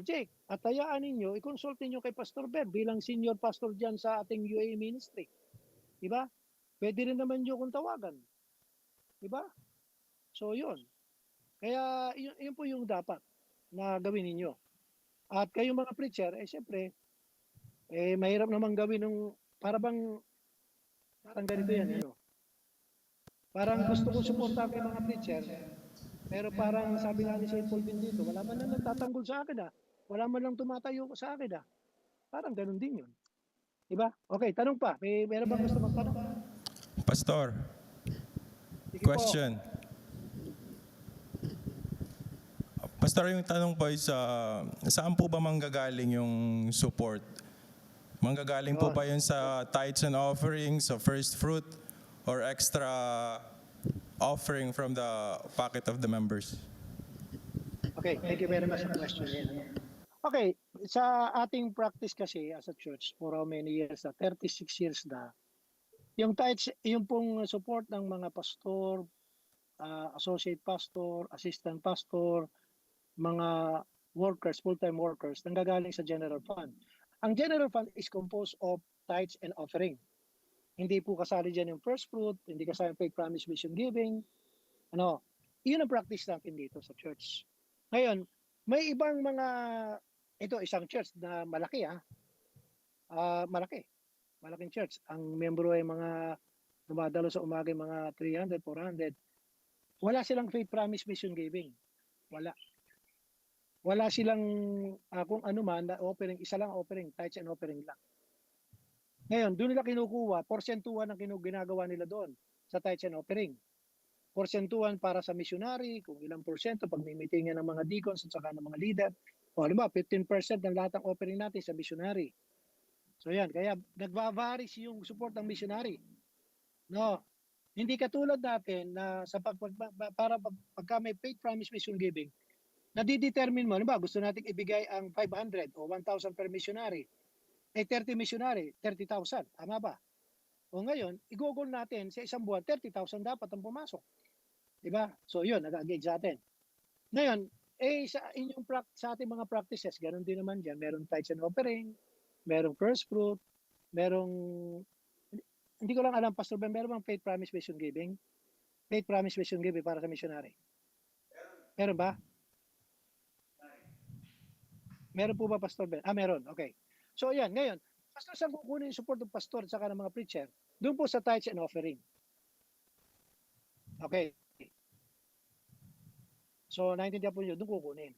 S1: Jake. At hayaan ninyo, i-consult niyo kay Pastor Ben bilang senior pastor diyan sa ating UAE ministry. Diba? Pwede rin naman niyo kung tawagan. Diba? So yun. Kaya yun po yung dapat na gawin ninyo. At kayong mga preacher, siyempre, mahirap naman gawin ng parang ganito yan, ano? Parang gusto ko suportahan kay mga preacher, pero parang sabi nga ni St. Paul din dito, wala man lang nagtatanggol sa akin Wala man lang tumatayo sa akin Parang ganun din yun. Diba? Okay, tanong pa. Meron bang gusto magtanong?
S5: Pastor,
S1: Sige po.
S5: question. Pastor, yung tanong po is, saan po ba manggagaling yung support? Manggagaling po ba yun sa tithes and offerings, sa first fruit, or extra offering from the pocket of the members?
S1: Okay, thank you very much sa question yan. Okay, sa ating practice kasi as a church for how many years 36 years na, yung tithes, yung pong support ng mga pastor, associate pastor, assistant pastor, mga workers, full-time workers, nanggagaling sa general fund. Ang general fund is composed of tithes and offering. Hindi po kasali dyan yung first fruit, hindi kasali yung faith promise mission giving. Yun ang practice natin dito sa church. Ngayon, may ibang ito isang church na malaki malaking church. Ang membro ay mga dumadalo sa umaga mga 300, 400. Wala silang faith promise mission giving. Wala silang kung ano man na offering, isa lang offering, tithes and offering lang. Ngayon, doon nila kinukuha, porsentuhan ang ginagawa nila doon sa tithes and offering. Porsentuhan para sa missionary, kung ilang porsyento, pag may meetingan ng mga deacons at saka ng mga leader. O, alam ba, 15% ng lahat ng offering natin sa missionary. So yan, kaya nagvavaries yung support ng missionary. No, hindi katulad natin na sa pagka may faith promise mission giving, nadidetermine mo, ba, gusto nating ibigay ang 500 o 1,000 per missionary. 30 missionary, 30,000. Tama ba? O ngayon, igugol natin sa isang buwan, 30,000 dapat ang pumasok. Diba? So yun, nag-engage sa atin. Ngayon, sa ating mga practices, ganun din naman dyan. Merong tithes and offering, merong first fruit, merong, hindi ko lang alam, Pastor Ben, meron bang faith promise mission giving? Faith promise mission giving para sa missionary. Meron ba? Meron po ba, Pastor Ben? Meron. Okay. So, yan. Ngayon, Pastor, saan kukunin yung support ng pastor at saka ng mga preacher? Doon po sa tithes and offering. Okay. So, naintindihan po nyo, doon kukunin.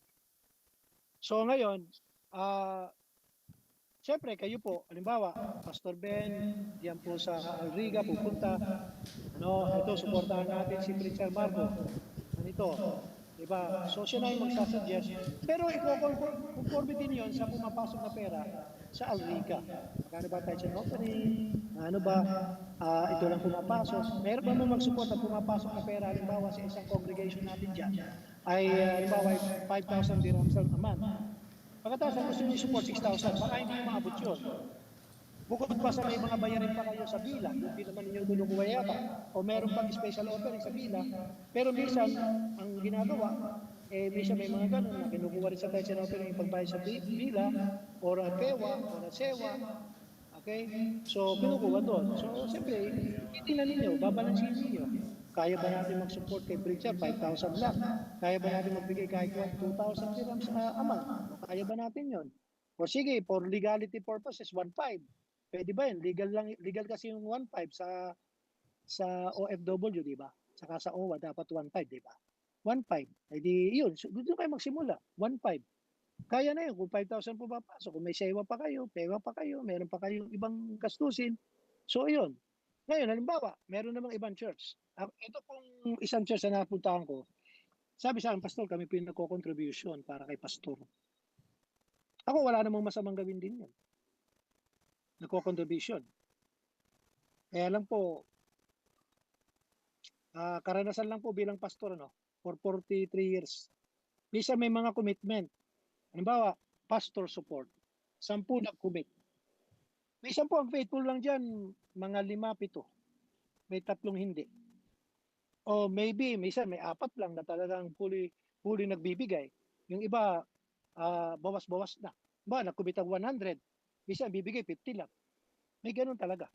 S1: So, ngayon, siyempre, kayo po, halimbawa, Pastor Ben, diyan po sa Alriga, pupunta. Ito, supportahan natin si Preacher Marco. Ganito. Diba? So siya na yung magsasuggest. Pero i-conformity niyon sa pumapasok na pera sa Alrica. Magkano ba tayo sa offering? Ano ba? Ito lang pumapasok. Meron ba mo mag-support na pumapasok na pera? Halimbawa sa isang congregation natin dyan ay halimbawa 5,000 dirhams a month. Pagkatapos gusto niyo support 6,000, baka hindi maabot yun. Bukod pa sa may mga bayarin pa kayo sa bila, hindi naman ninyo kinukuha yata, o meron pang special offering sa bila, pero minsan, ang ginagawa, minsan may mga ganun na kinukuha rin sa tithes and offering yung pagbayad sa bila, or pewa, or sewa, okay? So, kinukuha doon. So, siyempre, titingnan ninyo, babalansin ninyo. Kaya ba natin mag-support kay preacher? 5,000 lang. Kaya ba natin magbigay kahit 2,000 dirhams a month? Kaya ba natin yon? O sige, for legality purposes, 1,500. Pwede ba yun? Legal kasi yung 1,500 sa OFW, di ba? Saka sa OWA, dapat 1,500, di ba? 1,500. Eh di, yun. So, doon kayo magsimula. 1,500. Kaya na yun. Kung 5,000 po papasok, kung may sewa pa kayo, pewa pa kayo, meron pa kayong ibang gastusin. So, yun. Ngayon, halimbawa, meron namang ibang church. Ito pong isang church na napuntahan ko, sabi sa akin, Pastor, kami pinagko-contribution para kay Pastor. Ako, wala namang masamang gawin din yan. Nagko-contribution. Kaya lang po, karanasan lang po bilang pastor, no? For 43 years. Minsan may mga commitment. Halimbawa, pastor support. 10 nag-commit. Minsan po, ang faithful lang dyan, mga 5, 7. May 3 hindi. O maybe, minsan may 4 lang na talagang fully nagbibigay. Yung iba, bawas-bawas na. Ba, nag-commit ang 100. Minsan, bibigay 50 lang. May ganun talaga.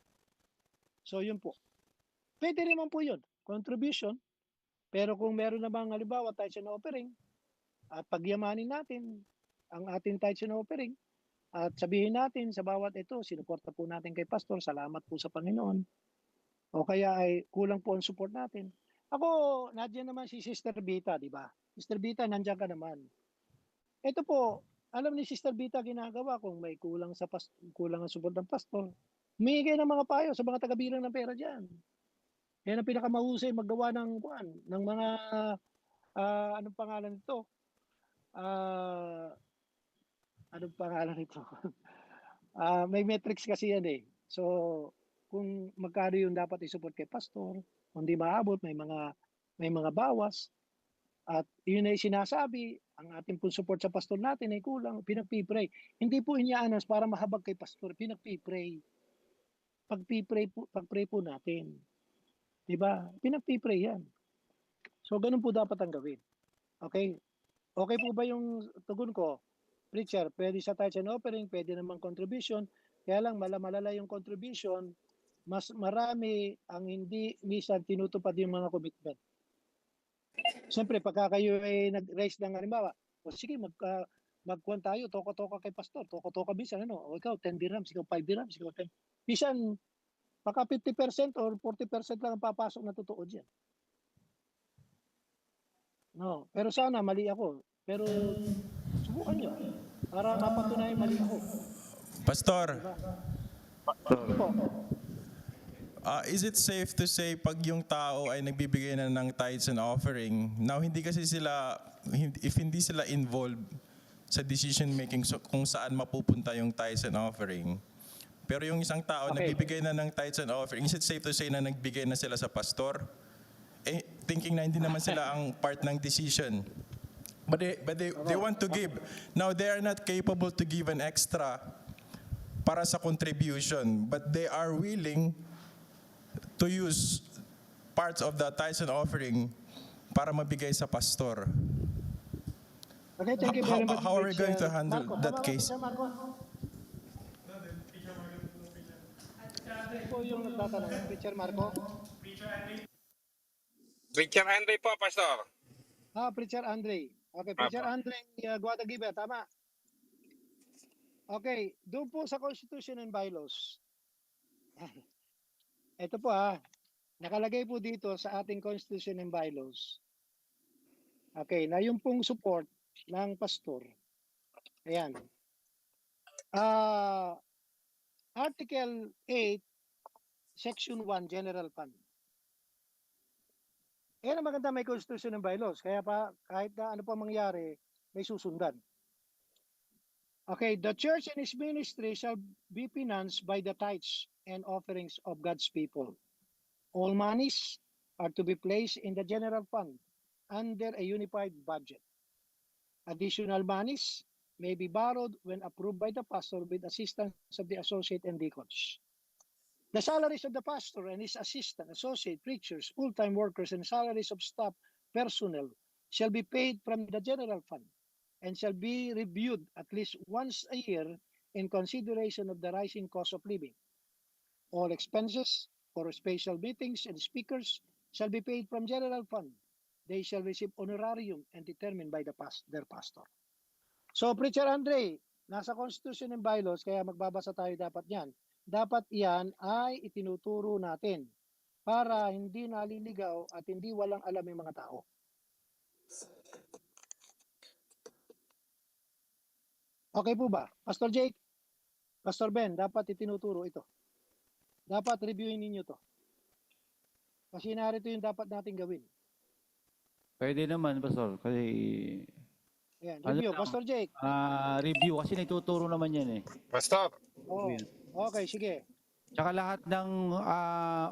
S1: So, yun po. Pwede naman po yun. Contribution. Pero kung meron namang halimbawa tithes and offering, at pagyamanin natin ang ating tithes and offering, at sabihin natin sa bawat ito, sinuporta po natin kay pastor, salamat po sa Panginoon. O kaya ay kulang po ang support natin. Ako, nandiyan naman si Sister Vita, di ba? Sister Vita, nandiyan ka naman. Ito po, alam ni Sister Vita ginagawa kung may kulang kulang ang support ng pastor. Humingi ng mga payo sa mga taga-bilang ng pera diyan. Yan ang pinakamahusay maggawa ng mga anong pangalan nito? Anong pangalan nito? May metrics kasi yan eh. So, kung magkano yung dapat i-support kay pastor, kung di maabot, may mga bawas. At yun ay sinasabi, ang ating pong support sa pastor natin ay kulang, pinagpipray. Hindi po inyaanas para mahabag kay pastor, pinagpipray. Pag-pray po natin. Diba? Pinagpipray yan. So, ganun po dapat ang gawin. Okay? Okay po ba yung tugon ko? Preacher, pwede sa tithes and offering, pwede naman contribution. Kaya lang, malala yung contribution, mas marami ang hindi minsan tinutupad yung mga commitment. Siyempre, pagka kayo ay nag-raise ng halimbawa, o sige, magkuhan tayo, toko-toka kay pastor, toko-toka minsan, o ikaw, 10 dirhams, ikaw 5 dirhams, ikaw 10. Minsan, baka 50% or 40% lang ang papasok na totoo dyan. No, pero sana mali ako. Pero subukan nyo para mapatunayan mali ako.
S5: Pastor,
S1: Diba? Sige po.
S5: is it safe to say pag yung tao ay nagbibigay na ng tithes and offering, now hindi kasi sila, if hindi sila involved sa decision making kung saan mapupunta yung tithes and offering, pero yung isang tao
S1: Okay.
S5: nagbibigay na ng tithes and offering, is it safe to say na nagbigay na sila sa pastor? Thinking na hindi naman sila ang part ng decision. But they want to give. Now, they are not capable to give an extra para sa contribution, but they are willing to use parts of the tithes and offering para mabigay sa pastor.
S1: Okay, thank you very much.
S5: How are we going to
S1: Preacher
S5: handle
S1: Marco.
S5: that
S1: Tama ba,
S5: case?
S1: Preacher Marco? Po yung nagtatanong, Preacher Marco.
S3: Richard Andre po, Pastor.
S1: Preacher Andre. Okay, Preacher Andre Guadagiba, tama. Okay, doon po sa Constitution and Bylaws. Ito po nakalagay po dito sa ating Constitution and Bylaws. Okay, na yung pong support ng pastor. Ayan. Article 8, Section 1, General Fund. Yan ang maganda, may Constitution and Bylaws. Kaya pa, kahit na ano pa mangyari, may susundan. Okay, the church and its ministry shall be financed by the tithes and offerings of God's people. All monies are to be placed in the general fund under a unified budget. Additional monies may be borrowed when approved by the pastor with assistance of the associate and deacons. The salaries of the pastor and his assistant, associate, preachers, full-time workers, and salaries of staff personnel shall be paid from the general fund and shall be reviewed at least once a year in consideration of the rising cost of living. All expenses for special meetings and speakers shall be paid from general fund. They shall receive honorarium and determined by their pastor. So, Preacher Andre, nasa Constitution and Bylaws, kaya magbabasa tayo dapat yan. Dapat iyan ay itinuturo natin para hindi naliligaw at hindi walang alam yung mga tao. Okay po ba? Pastor Jake, Pastor Ben, dapat itinuturo ito. Dapat reviewin ninyo to. Kasi narito yung dapat natin gawin.
S6: Pwede naman, Pastor, kasi
S1: Ayan,
S6: Ano
S1: review.
S6: lang,
S1: Pastor Jake.
S6: review kasi nagtuturo naman yan eh.
S3: Pastor,
S1: Oh, okay, sige.
S6: Tsaka lahat ng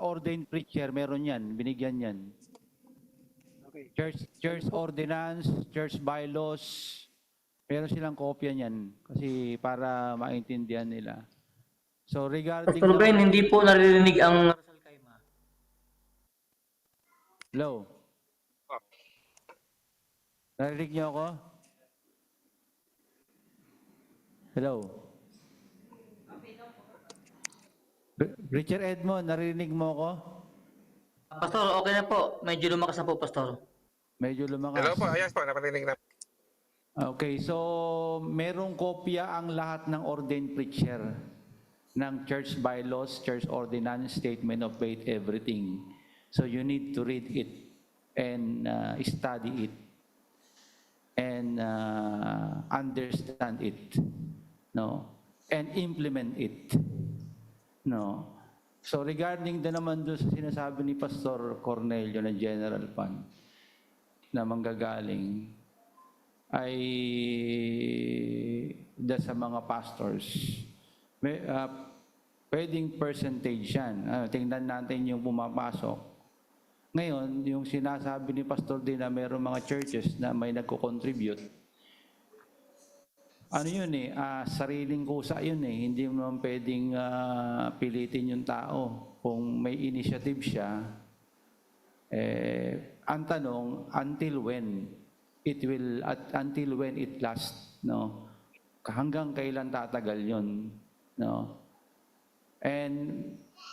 S6: ordained preacher meron yan, binigyan yan.
S1: Okay.
S6: Church ordinance, church bylaws, meron silang kopya niyan kasi para maintindihan nila. So regarding
S7: Pastor Ben,
S6: naman,
S7: hindi po naririnig ang Rasal Kaima.
S6: hello. Narinig niyo ako? Hello. Richard Edmond, narinig mo ako?
S7: Pastor, okay na po. Medyo lumakas na po, Pastor.
S6: Medyo lumakas.
S3: hello po, ayos po, napatinig na.
S6: Okay, so merong kopya ang lahat ng ordained preacher ng church bylaws, church ordinance, statement of faith, everything. So you need to read it and study it and understand it, no, and implement it, no. So regarding din naman doon sa sinasabi ni Pastor Cornelio na General Fund na manggagaling ay sa mga pastors. May, pwedeng percentage yan. Tingnan natin yung pumapasok. Ngayon, yung sinasabi ni Pastor din na mayroong mga churches na may nagko-contribute, ano yun eh, sariling kusa yun eh. Hindi mo naman pwedeng pilitin yung tao. Kung may initiative siya, ang tanong, until when it lasts, no? Hanggang kailan tatagal yun, no? And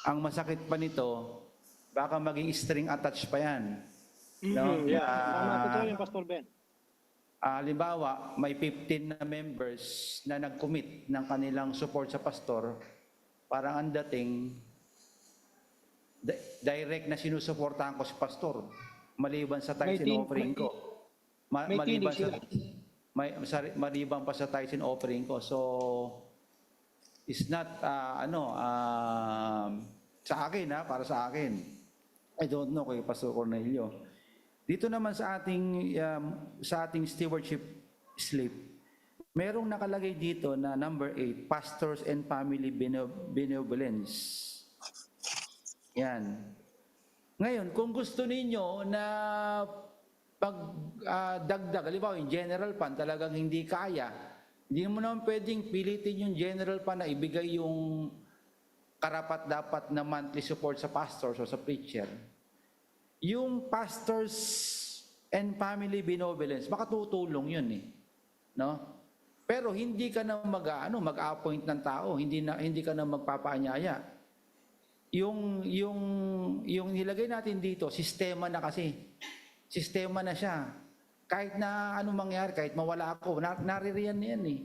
S6: ang masakit pa nito, baka maging string attached pa yan. No?
S1: Yeah, tama, totoo yung Pastor Ben.
S6: Halimbawa, may 15 na members na nag-commit ng kanilang support sa pastor, parang ang dating, direct na sinusuportahan ko si pastor, maliban sa tithes and offering ko. Maliban pa sa tithes and offering ko. So, it's not, sa akin, para sa akin. I don't know kay Pastor Cornelio. Dito naman sa ating stewardship slip, merong nakalagay dito na number 8, pastors and family benevolence. Yan. Ngayon, kung gusto ninyo na pagdagdag, halimbawa yung general fund talagang hindi kaya, hindi mo naman pwedeng pilitin yung general fund na ibigay yung karapat-dapat na monthly support sa pastors o sa preacher. Yung pastors and family benevolence, makatutulong yun eh. No? Pero hindi ka na mag-appoint ng tao, hindi ka na magpapaanyaya. Yung nilagay natin dito, sistema na kasi. Sistema na siya. Kahit na anong mangyari, kahit mawala ako, naririyan yan eh.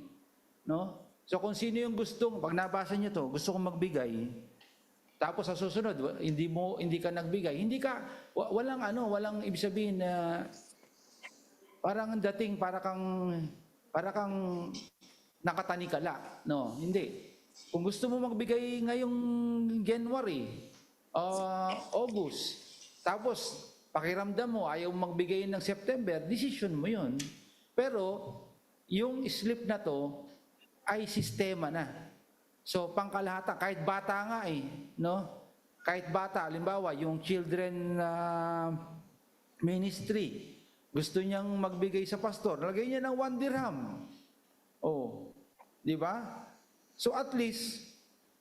S6: No? So kung sino yung gustong, pag nabasa niyo to, gusto kong magbigay, tapos sa susunod, hindi ka nagbigay, walang ibig sabihin na parang dating, para kang nakatanikala. No, hindi. Kung gusto mo magbigay ngayong January, August, tapos pakiramdam mo, ayaw magbigay ng September, decision mo yun. Pero, yung slip na to, ay sistema na. So, pangkalahatan, kahit bata nga no? Kahit bata, halimbawa, yung children ministry, gusto niyang magbigay sa pastor, lagay niya ng 1 dirham. Di ba? So, at least,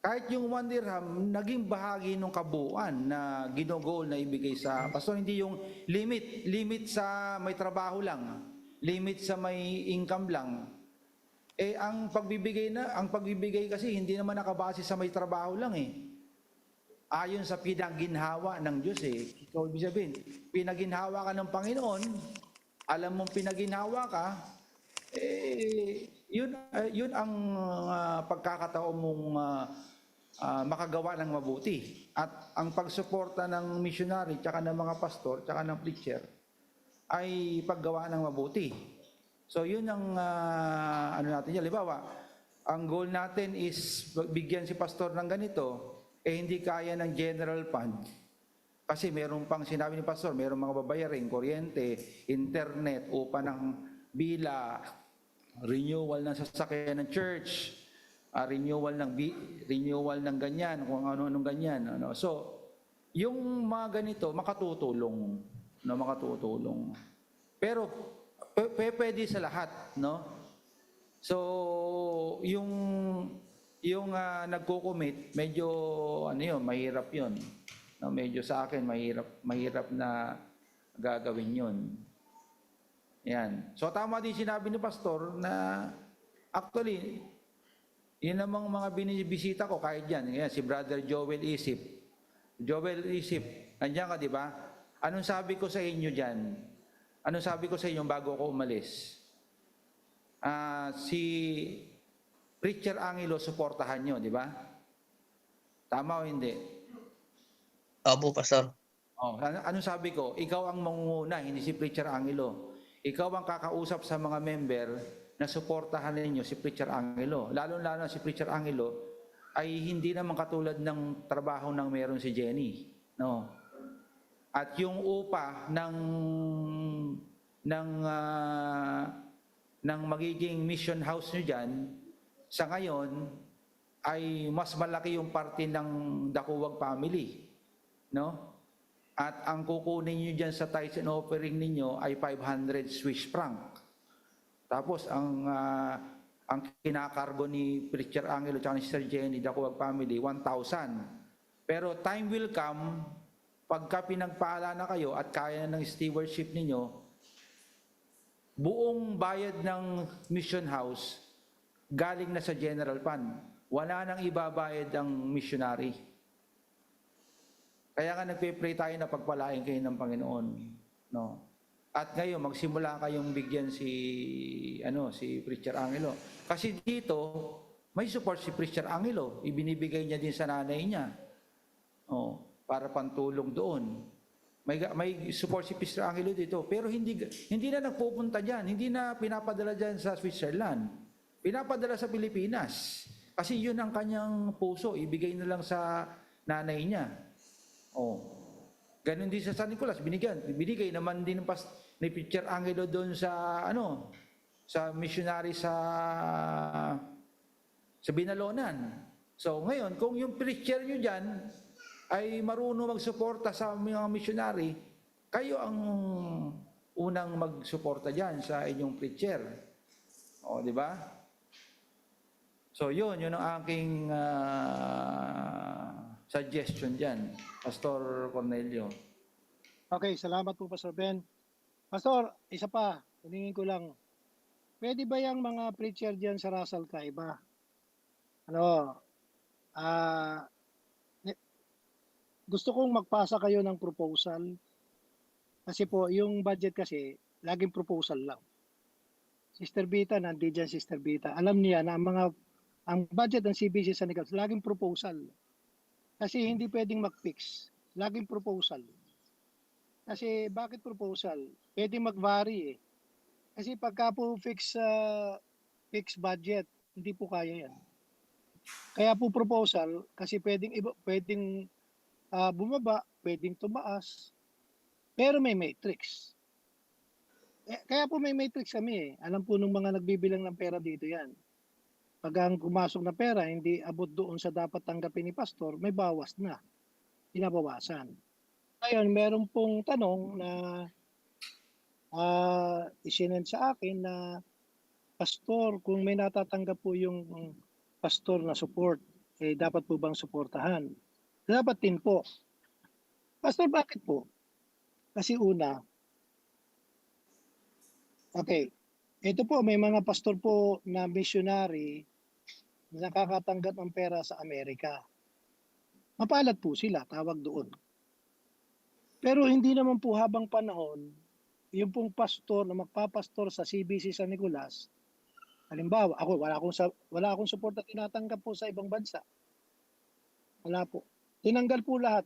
S6: kahit yung 1 dirham, naging bahagi ng kabuuan na ginugol na ibigay sa pastor. Hindi yung limit sa may trabaho lang, limit sa may income lang. Ang pagbibigay kasi hindi naman nakabase sa may trabaho lang eh. Ayon sa pinaginhawa ng Diyos eh. Ikaw ibig sabihin, pinaginhawa ka ng Panginoon, alam mong pinaginhawa ka, yun ang pagkakataon mong makagawa ng mabuti. At ang pagsuporta ng missionary, tsaka ng mga pastor, tsaka ng preacher, ay paggawa ng mabuti. So yun ang natin yan. Halimbawa, ang goal natin is bigyan si pastor ng ganito, hindi kaya ng general fund. Kasi meron pang sinabi ni pastor, meron mga babayaring, kuryente, internet, upa ng bila, renewal ng sasakyan ng church, renewal ng ganyan, kung ano-anong ganyan. Ano. So, yung mga ganito, makatutulong. No, makatutulong. Pero, pwede sa lahat, no? So, yung nagko-commit, medyo, mahirap yun. No, medyo sa akin, mahirap na gagawin yun. Yan. So, tama din sinabi ni Pastor na, actually, yun namang mga binibisita ko kahit dyan. Yan, si Brother Joel Isip. Joel Isip, nandiyan ka, di ba? Anong sabi ko sa inyo dyan? Anong sabi ko sa inyo bago ako umalis? Si Preacher Angelo, suportahan nyo, di ba? Tama o hindi?
S2: Opo, Pastor.
S6: Oh, anong sabi ko? Ikaw ang mangunguna, hindi si Preacher Angelo. Ikaw ang kakausap sa mga member na suportahan ninyo si Preacher Angelo. Lalo-lalo na si Preacher Angelo ay hindi naman katulad ng trabaho ng meron si Jenny. No? At yung upa ng magiging mission house nyo dyan, sa ngayon, ay mas malaki yung parte ng Dakuwag family. No? At ang kukunin nyo dyan sa tithes and offering ninyo ay 500 Swiss franc. Tapos ang kinakargo ni Preacher Angelo at ni Sister Jenny, Dakuwag family, 1,000. Pero time will come, pagka pinagpala na kayo at kaya na ng stewardship ninyo, buong bayad ng mission house galing na sa general fund. Wala nang ibabayad ang missionary. Kaya nga nagpe-pray tayo na pagpalain kayo ng Panginoon. No? At ngayon, magsimula kayong bigyan si Preacher Angelo. Kasi dito, may support si Preacher Angelo. Ibinibigay niya din sa nanay niya. Para pantulong doon. May support si Preacher Angelo dito. Pero hindi na nagpupunta dyan. Hindi na pinapadala dyan sa Switzerland. Pinapadala sa Pilipinas. Kasi yun ang kanyang puso. Ibigay na lang sa nanay niya. Ganon din sa San Nicolas, binigay naman din ni Preacher Angelo doon sa sa missionary sa Binalonan. So ngayon, kung yung preacher nyo dyan ay marunong magsuporta sa mga missionary, kayo ang unang magsuporta dyan sa inyong preacher. Di ba? So yun ang aking suggestion dyan, Pastor Cornelio.
S1: Okay, salamat po, Pastor Ben. Pastor, isa pa, hiningin ko lang. Pwede ba yung mga preacher dyan sa Russell Kaiba? Gusto kong magpasa kayo ng proposal. Kasi po, yung budget kasi, laging proposal lang. Sister Bita, nandiyan Sister Bita. Alam niya na ang budget ng CBC San Nicolas, laging proposal. Kasi hindi pwedeng mag-fix. Laging proposal. Kasi bakit proposal? Pwedeng mag-vary eh. Kasi pagka po fix budget, hindi po kaya yan. Kaya po proposal, kasi pwedeng bumaba, pwedeng tumaas. Pero may matrix. Kaya po may matrix kami eh. Alam po nung mga nagbibilang ng pera dito yan. Pag ang pumasok na pera, hindi abot doon sa dapat tanggapin ni Pastor, may bawas na. Pinabawasan. Ngayon, meron pong tanong na isinend sa akin na, Pastor, kung may natatanggap po yung pastor na support, dapat po bang suportahan? Dapat din po. Pastor, bakit po? Kasi una, okay, ito po, may mga pastor po na missionary na nakakatanggap ng pera sa Amerika. Mapalad po sila, tawag doon. Pero hindi naman po habang panahon, yung pong pastor na magpapastor sa CBC San Nicolas, halimbawa, ako, wala akong support na tinatanggap po sa ibang bansa. Wala po. Tinanggal po lahat.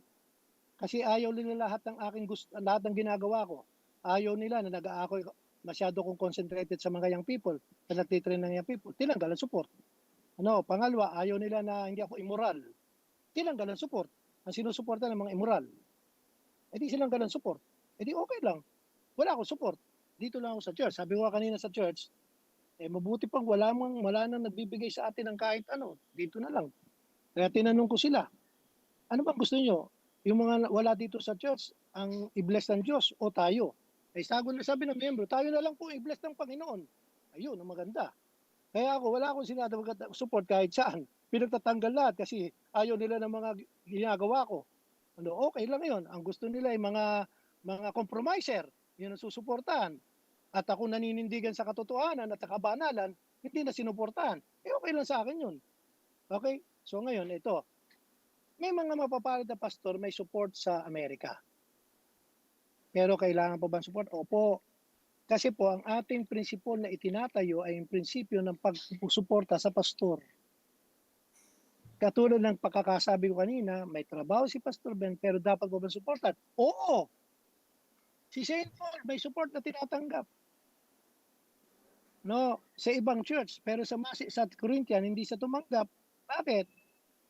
S1: Kasi ayaw nila lahat ng aking gusto, lahat ng ginagawa ko. Ayaw nila na nag-aakoy masyado kong concentrated sa mga young people, na nagtitrain ng young people. Tinanggal ang support. Pangalawa, ayaw nila na hindi ako immoral. Tinanggal ang support. Ang sinusuporta ng mga immoral. Di silang ganun support. Di okay lang. Wala akong support. Dito lang ako sa church. Sabi ko kanina sa church, Mabuti pang wala nang nagbibigay sa atin ng kahit ano. Dito na lang. Kaya tinanong ko sila, ano bang gusto niyo? Yung mga wala dito sa church, ang i-bless ng Diyos o tayo? Sabi ng miyembro, tayo na lang po i-bless ng Panginoon. Ayun, ang maganda. Kaya wala akong support kahit saan. Pinagtatanggal lahat kasi ayaw nila ng mga ginagawa ko. Okay lang yun. Ang gusto nila ay mga compromiser. Yun ang susuportahan. At ako naninindigan sa katotohanan at sa kabanalan, hindi na sinuportahan. Okay lang sa akin yun. Okay? So ngayon, ito. May mga mapapalad na pastor may support sa Amerika. Pero kailangan pa ba support? Opo. Kasi po, ang ating prinsipyo na itinatayo ay yung prinsipyo ng pagsuporta sa pastor. Katulad ng pagkakasabi ko kanina, may trabaho si Pastor Ben, pero dapat ba suportan? Oo! Si St. Paul, may support na tinatanggap. No, sa ibang church, pero sa Corinthian, hindi sa tumanggap. Bakit?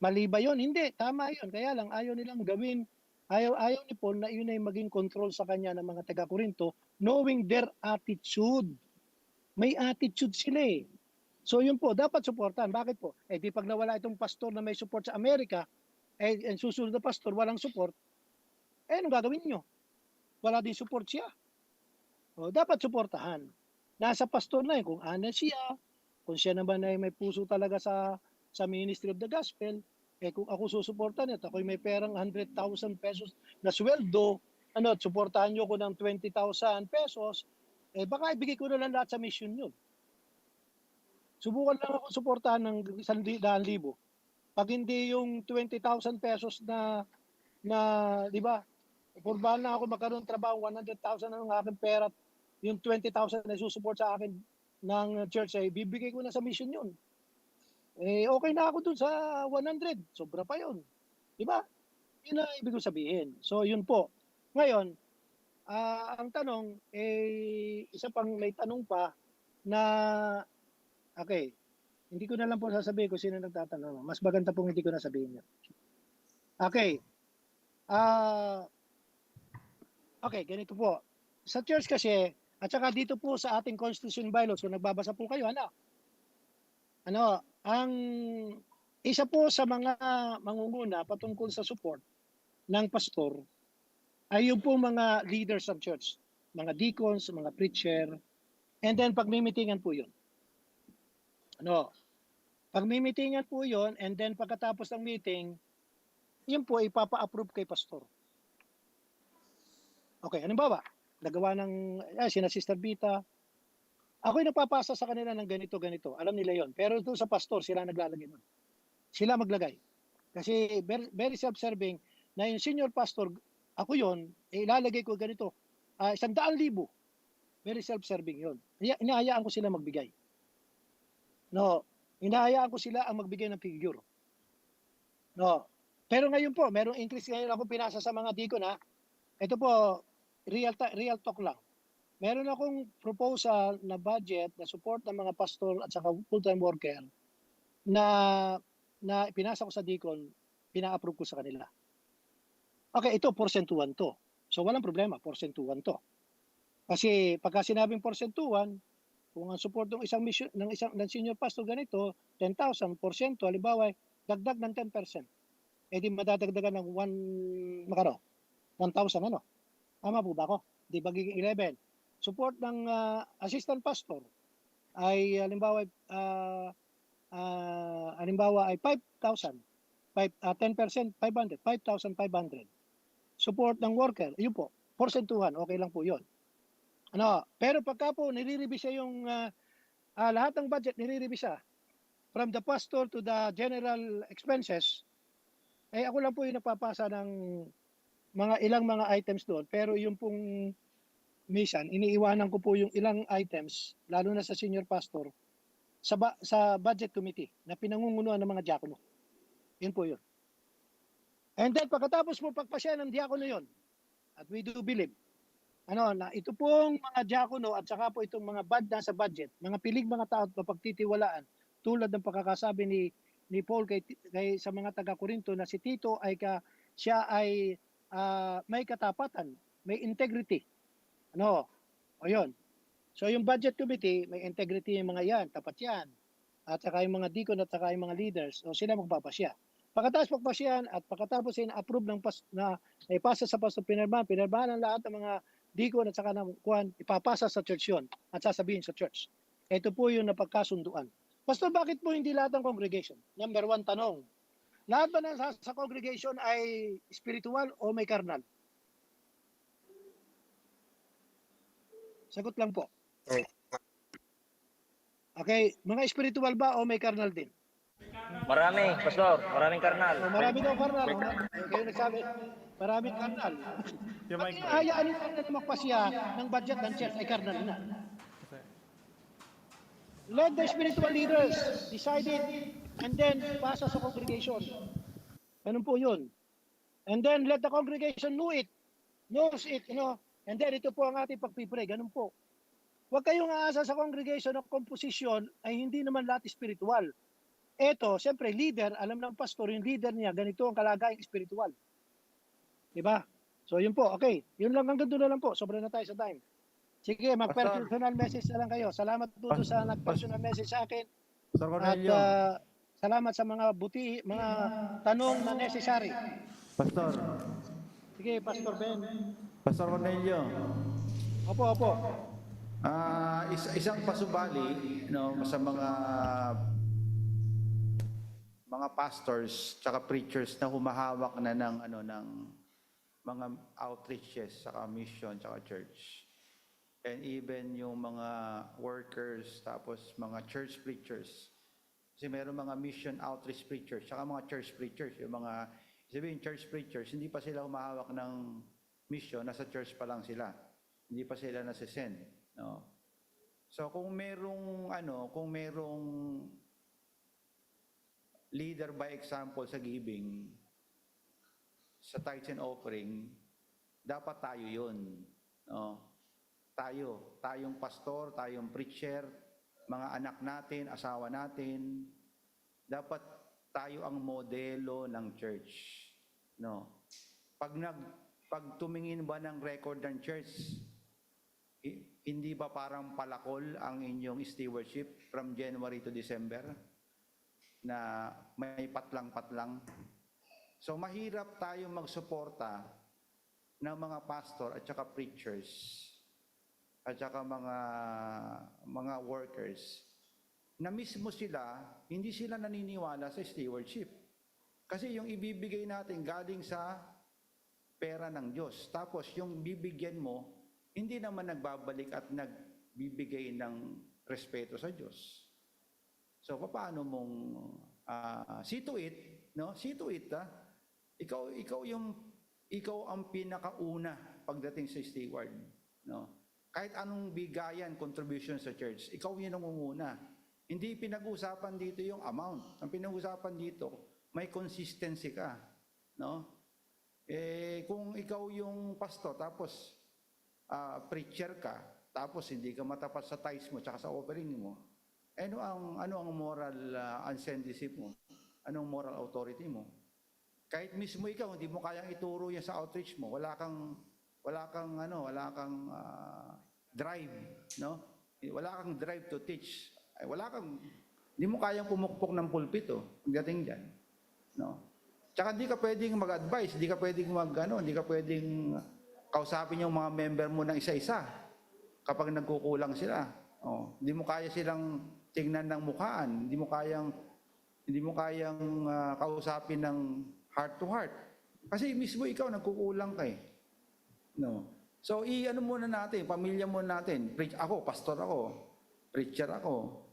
S1: Mali ba yun? Hindi, tama yun. Kaya lang, ayaw nilang gawin, ayaw ni Paul na yun ay maging control sa kanya ng mga taga-Korinto, knowing their attitude. May attitude sila eh. So yun po, dapat suportahan. Bakit po? Di pag nawala itong pastor na may support sa Amerika, ang susunod na pastor walang support, anong gagawin nyo? Wala din support siya. Dapat suportahan. Nasa pastor na kung ano siya, kung siya naman ay may puso talaga sa ministry of the gospel, kung ako susuportahan at ako'y may perang 100,000 pesos na sweldo, at suportahan nyo ko ng 20,000 pesos, baka ibigay ko na lang lahat sa mission yun. Subukan lang ako suportahan ng 100,000. Pag hindi yung 20,000 pesos na di ba, formal na ako magkaroon ng trabaho, 100,000 na ng aking pera, yung 20,000 na susuport sa akin ng church, bibigay ko na sa mission yun. Okay na ako dun sa 100. Sobra pa yun. Di ba? Yun ang ibig sabihin. So, yun po. Ngayon, ang tanong, isa pang may tanong pa na, okay, hindi ko na lang po sasabihin kung sino nagtatanong. Mas maganda pong hindi ko na sabihin yun. Okay. Okay, ganito po. Sa church kasi, at saka dito po sa ating Constitution Bylaws, kung nagbabasa po kayo, ang isa po sa mga mangunguna patungkol sa support ng pastor ay yung po mga leaders of church, mga deacons, mga preacher, and then pagmimitingan po yun. Pagmimitingan po yun, and then pagkatapos ng meeting, yun po ipapa-approve kay pastor. Okay, halimbawa, nagawa ng sina Sister Vita, ako'y nagpapasa sa kanila ng ganito. Alam nila yon. Pero doon sa pastor, sila naglalagay nun. Sila maglagay. Kasi very self-serving na yung senior pastor, ako yon, ilalagay ko ganito. 100,000. Very self-serving yon. Inahayaan ko sila magbigay. Inahayaan ko sila ang magbigay ng figure. Pero ngayon po, merong increase ngayon ako pinasa sa mga deacon ha. Ito po, real talk lang. Meron akong proposal na budget na support ng mga pastor at saka full-time worker na pinasa ko sa deacon, pina-approve ko sa kanila. Okay, ito porsentuhan to. So walang problema, porsentuhan to. Kasi pagka sinabing porsentuhan, kung ang support ng isang mission ng senior pastor ganito, 10,000 porsyento, halimbawa, dagdag ng 10%. Di madadagdagan ng 1,000 Tama po ba ako? Di magiging 11. Support ng assistant pastor ay halimbawa ay 5,000. 10%, 500. 5,500. Support ng worker, yun po, porsentuhan, okay lang po yun. Pero pagka po nire-revisa yung lahat ng budget, nire-revisa from the pastor to the general expenses, ako lang po yung nagpapasa ng ilang mga items doon, pero yung pong minsan, iniiwanan ko po yung ilang items, lalo na sa senior pastor, sa budget committee na pinangungunuan ng mga diakono. Yun po yun. And then, pagkatapos mo pagpasya ng diakono yun, at we do believe, na ito pong mga diakono at saka po itong mga sa budget, mga pilig mga tao at mapagtitiwalaan, tulad ng pagkakasabi ni Paul sa mga taga-Korinto na si Tito siya ay may katapatan, may integrity. O yun. So yung budget committee, may integrity yung mga yan, tapat yan. At saka yung mga deacon at saka yung mga leaders, o sila magpapasya. Pagkatapos magpasyan at pagkatapos ay na-approve na ipasa sa pastor, pinirmahan ng lahat ng mga deacon at saka ng kuhan, ipapasa sa church yun at sasabihin sa church. Ito po yung napagkasunduan. Pastor, bakit po hindi lahat ng congregation? Number 1 tanong. Lahat ba sa congregation ay spiritual o may karnal? Sagot lang po. Okay, mga spiritual ba o may karnal din?
S4: Marami, Pastor. Maraming karnal.
S1: O, marami daw karnal. Kayo nagsabi, maraming karnal. Pag hayaan yung karnal na magpasya ng budget ng church ay karnal na. Let the spiritual leaders decide it and then pasa sa congregation. Ganun po yun. And then let the congregation knows it, and then ito po ang ating pagpipray. Ganun po. Huwag kayong aasa sa congregation ng composition ay hindi naman lahat spiritual. Eto, siyempre, leader, alam ng pastor, yung leader niya, ganito ang kalagayang spiritual. Diba? So, yun po. Okay. Yun lang, hanggang doon na lang po. Sobra na tayo sa time. Sige, mag-personal message na lang kayo. Salamat po doon sa nag-personal message sa akin.
S6: Pastor
S1: At
S6: Cornelio.
S1: salamat sa mga mga tanong na necessary.
S6: Pastor.
S1: Sige, Pastor Ben.
S6: Pastor Cornelio.
S1: Opo.
S6: Isang pasubali sa mga pastors tsaka preachers na humahawak na ng mga outreaches saka mission tsaka church. And even yung mga workers tapos mga church preachers. Kasi meron mga mission outreach preachers tsaka mga church preachers. Yung mga sabihin church preachers, hindi pa sila humahawak ng mission, nasa church pa lang sila. Hindi pa sila nasa-send, no? So kung merong leader by example sa giving, sa tithes and offering, dapat tayo yun. No? Tayong pastor, tayong preacher, mga anak natin, asawa natin, dapat tayo ang modelo ng church. No? Pag tumingin ba ng record ng church, hindi ba parang palakol ang inyong stewardship from January to December? Na may patlang-patlang. So mahirap tayong magsuporta ng mga pastor at saka preachers at saka mga workers na mismo sila, hindi sila naniniwala sa stewardship. Kasi yung ibibigay natin galing sa pera ng Diyos. Tapos yung bibigyan mo, hindi naman nagbabalik at nagbibigay ng respeto sa Diyos. So, paano mong see to it, no? See to it, Ikaw ang pinakauna pagdating sa steward, no? Kahit anong bigayan, contribution sa church, ikaw yung nangunguna. Hindi pinag-usapan dito yung amount. Ang pinag-usapan dito, may consistency ka, no? Kung ikaw yung pastor, tapos preacher ka, tapos hindi ka matapat sa tithes mo tsaka sa offering mo, ano ang moral ascendancy mo? Anong moral authority mo? Kahit mismo ikaw hindi mo kayang ituro yan sa outreach mo, wala kang drive, no? Wala kang drive to teach. Hindi mo kayang pumukpok ng pulpito pagdating diyan, no? Tsaka hindi ka pwedeng mag-advise, hindi ka pwedeng kausapin yung mga member mo ng isa-isa kapag nagkukulang sila. Hindi mo kaya silang tingnan ng mukhaan, hindi mo kayang kausapin ng heart to heart. Kasi mismo ikaw nagkukulang ka eh. No. So muna natin, pamilya muna natin. Ako, pastor ako, preacher ako,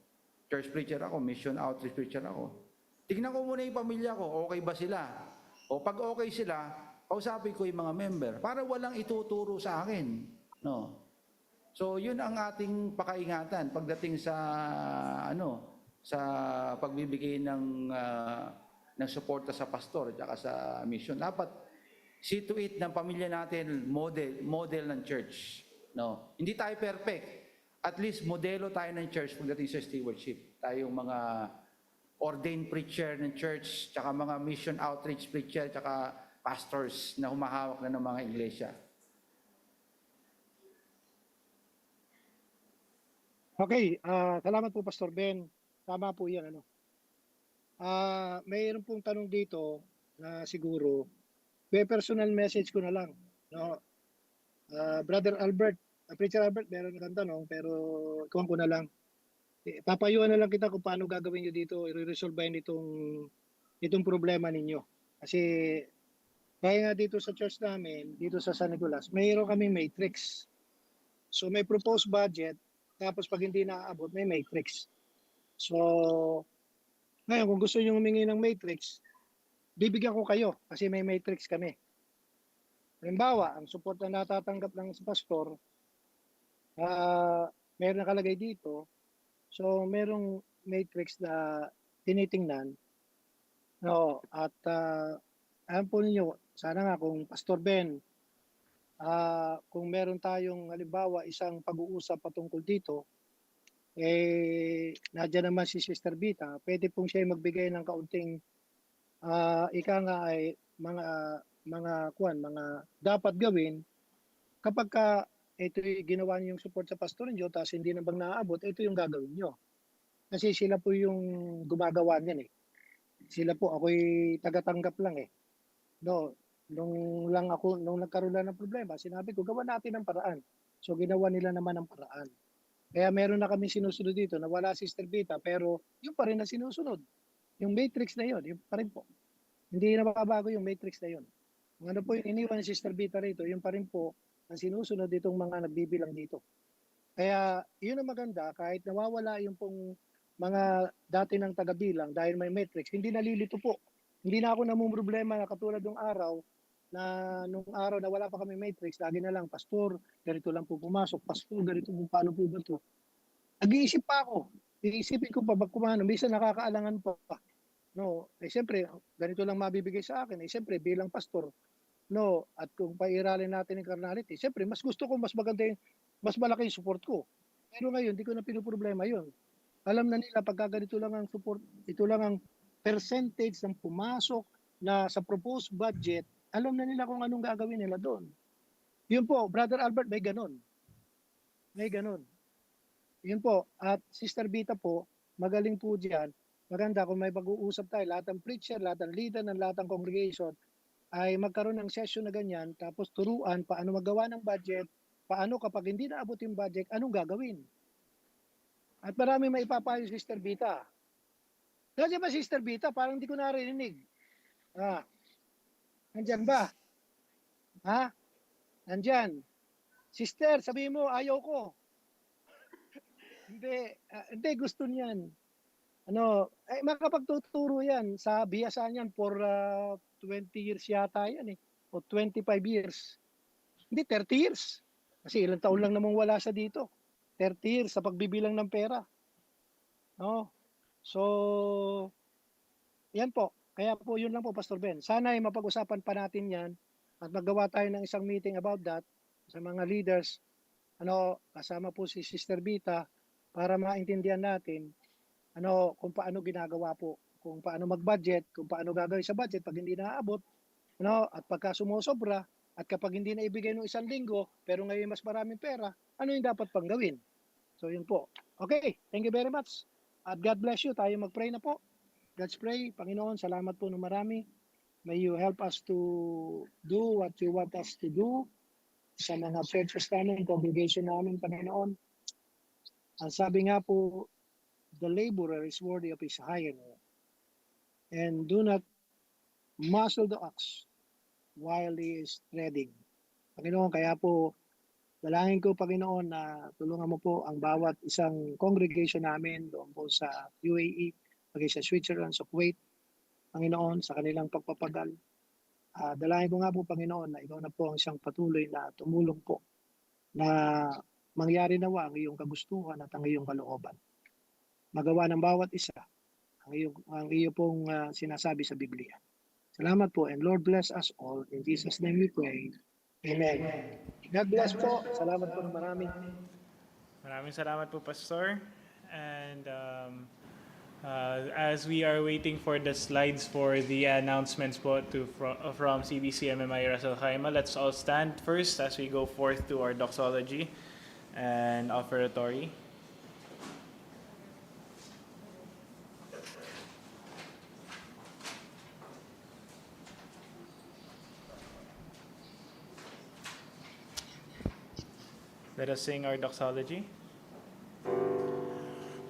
S6: church preacher ako, mission outreach preacher ako. Tignan ko muna yung pamilya ko, okay ba sila? O pag okay sila, kausapin ko yung mga member para walang ituturo sa akin. No. So yun ang ating pakaingatan pagdating sa sa pagbibigay ng suporta sa pastor at sa mission. Dapat see to it ng pamilya natin model ng church. No. Hindi tayo perfect. At least modelo tayo ng church pagdating sa stewardship. Tayong mga ordained preacher ng church, tsaka mga mission outreach preacher, tsaka pastors na humahawak na ng mga iglesia.
S1: Okay, salamat po Pastor Ben. Tama po 'yan ano. Mayroon pong tanong dito na siguro may personal message ko na lang, no. Brother Albert, Preacher Albert, meron kang tanong pero ikuhan ko na lang. Papayuhan na lang kita kung paano gagawin niyo dito, i-resolvehin itong problema ninyo. Kasi kaya nga dito sa church namin, dito sa San Nicolas, mayroon kami matrix. So may proposed budget, tapos pag hindi naaabot, may matrix. So, ngayon kung gusto niyo humingi ng matrix, bibigyan ko kayo kasi may matrix kami. Halimbawa, ang support na natatanggap ng pastor, meron nakalagay dito. So, merong matrix na tinitingnan. No, at alam po ninyo, sana nga kung Pastor Ben, kung meron tayong halimbawa isang pag-uusap patungkol dito, nadyan naman si Sister Vita, pwede pong siya magbigay ng kaunting ika nga ay mga dapat gawin kapag ito ginawa niyo yung support sa pastor niyo tapos hindi na bang naaabot, ito yung gagawin niyo. Kasi sila po yung gumagawa niyan eh. Sila po, ako'y tagatanggap lang eh. No, nung nagkaroon lang ng problema, sinabi ko, gawa natin ng paraan. So ginawa nila naman ng paraan. Kaya meron na kami sinusunod dito na wala Sister Vita, pero yung pa rin na sinusunod. Yung matrix na yun, yung pa rin po. Hindi na mababago yung matrix na yun. Kung ano po yung iniwan ni Sister Vita rito, yung pa rin po ang sinusunod ditong mga nagbibilang dito. Kaya yun ang maganda, kahit nawawala yung pong mga dati ng tagabilang dahil may matrix, hindi nalilito po. Hindi na ako namumroblema na katulad ng araw na nung araw na wala pa kami matrix, lagi na lang, pastor, ganito lang po pumasok, pastor, ganito po, paano po ba ito? Nag-iisip pa ako. Iisipin ko pa, kumano, minsan nakakaalangan pa. No, siyempre, ganito lang mabibigay sa akin. Siyempre, bilang pastor, no, at kung pairalin natin yung carnality, siyempre, mas gusto ko, mas maganda yung, mas malaki yung support ko. Pero ngayon, di ko na pinuproblema yun. Alam na nila pagka ganito lang ang support, ito lang ang percentage ng pumasok na sa proposed budget, alam na nila kung anong gagawin nila doon. Yun po, Brother Albert, may ganun. May ganun. Yun po, at Sister Vita po, magaling po diyan. Maganda kung may pag-uusap tayo, lahat ng preacher, lahat ng leader, ng lahat ng congregation, ay magkaroon ng session na ganyan, tapos turuan paano magawa ng budget, paano kapag hindi naabot yung budget, anong gagawin. At marami maipapayo Sister Vita. Kasi ba Sister Vita, parang hindi ko narinig. Nandyan ba? Ha? Nandyan. Sister, sabihin mo, ayaw ko. Hindi, gusto niyan. Makapagtuturo yan. Sa biyasan yan for 20 years yata yan eh. O 25 years. Hindi, 30 years. Kasi ilang taon lang namang wala sa dito. 30 years sa pagbibilang ng pera. No? So, yan po. Kaya po, yun lang po, Pastor Ben. Sana ay mapag-usapan pa natin yan at magawa tayo ng isang meeting about that sa mga leaders. Kasama po si Sister Vita para maintindihan natin kung paano ginagawa po, kung paano mag-budget, kung paano gagawin sa budget pag hindi naaabot, at pagka sumusobra, at kapag hindi na ibigay ng isang linggo, pero ngayon mas maraming pera, ano yung dapat pang gawin? So yun po. Okay, thank you very much. At God bless you. Tayo mag-pray na po. Let's pray. Panginoon, salamat po ng marami. May you help us to do what you want us to do sa mga churches namin, congregation namin, Panginoon. Ang sabi nga po, the laborer is worthy of his hire. And do not muzzle the ox while he is treading. Panginoon, kaya po, dalangin ko, Panginoon, na tulungan mo po ang bawat isang congregation namin doon po sa UAE, pag sa Switzerland, sa Kuwait, Panginoon, sa kanilang pagpapagal. Dalangin ko nga po, Panginoon, na ikaw na po ang isang patuloy na tumulong po na mangyari nawa ang iyong kagustuhan at ang iyong kalooban. Magawa ng bawat isa ang iyong pong sinasabi sa Biblia. Salamat po, and Lord bless us all. In Jesus' name we pray. Amen. God bless po. Salamat po ng marami.
S8: Maraming salamat po, Pastor. And as we are waiting for the slides for the announcements po from CBC MMI Ras Al Khaimah, let's all stand first as we go forth to our doxology and offertory. Let us sing our doxology.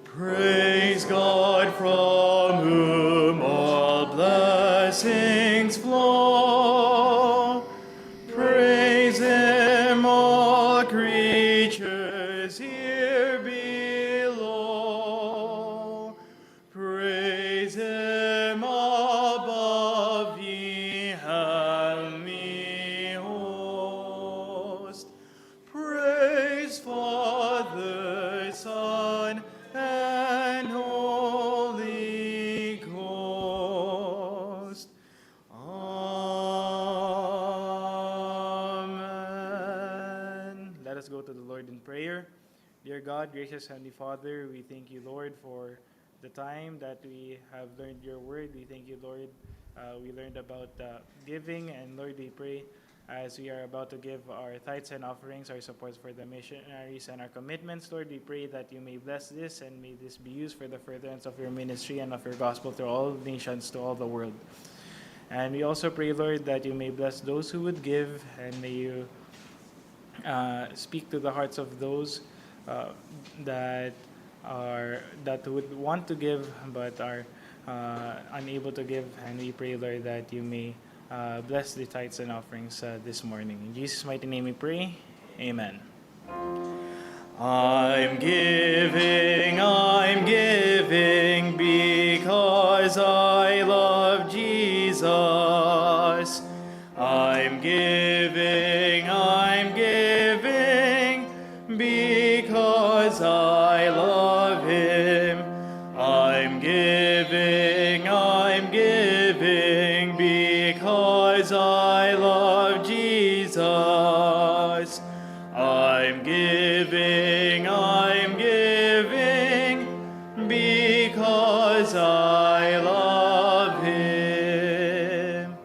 S9: Praise God from whom all blessings flow. Praise Him, all creatures here below. Praise Him above, ye heavenly host. Praise Father, Son, and Holy Ghost. Amen.
S8: Let us go to the Lord in prayer. Dear God, gracious Heavenly Father, we thank you, Lord, for the time that we have learned your word. We thank you, Lord. We learned about giving, and Lord, we pray as we are about to give our tithes and offerings, our supports for the missionaries, and our commitments. Lord, we pray that you may bless this and may this be used for the furtherance of your ministry and of your gospel to all nations, to all the world. And we also pray, Lord, that you may bless those who would give, and may you speak to the hearts of those that would want to give but are unable to give. And we pray, Lord, that you may bless the tithes and offerings this morning. In Jesus' mighty name we pray. Amen.
S9: I'm giving because I love Jesus. I'm giving because I love Him. I'm giving because I love Jesus. I'm giving because I love Him.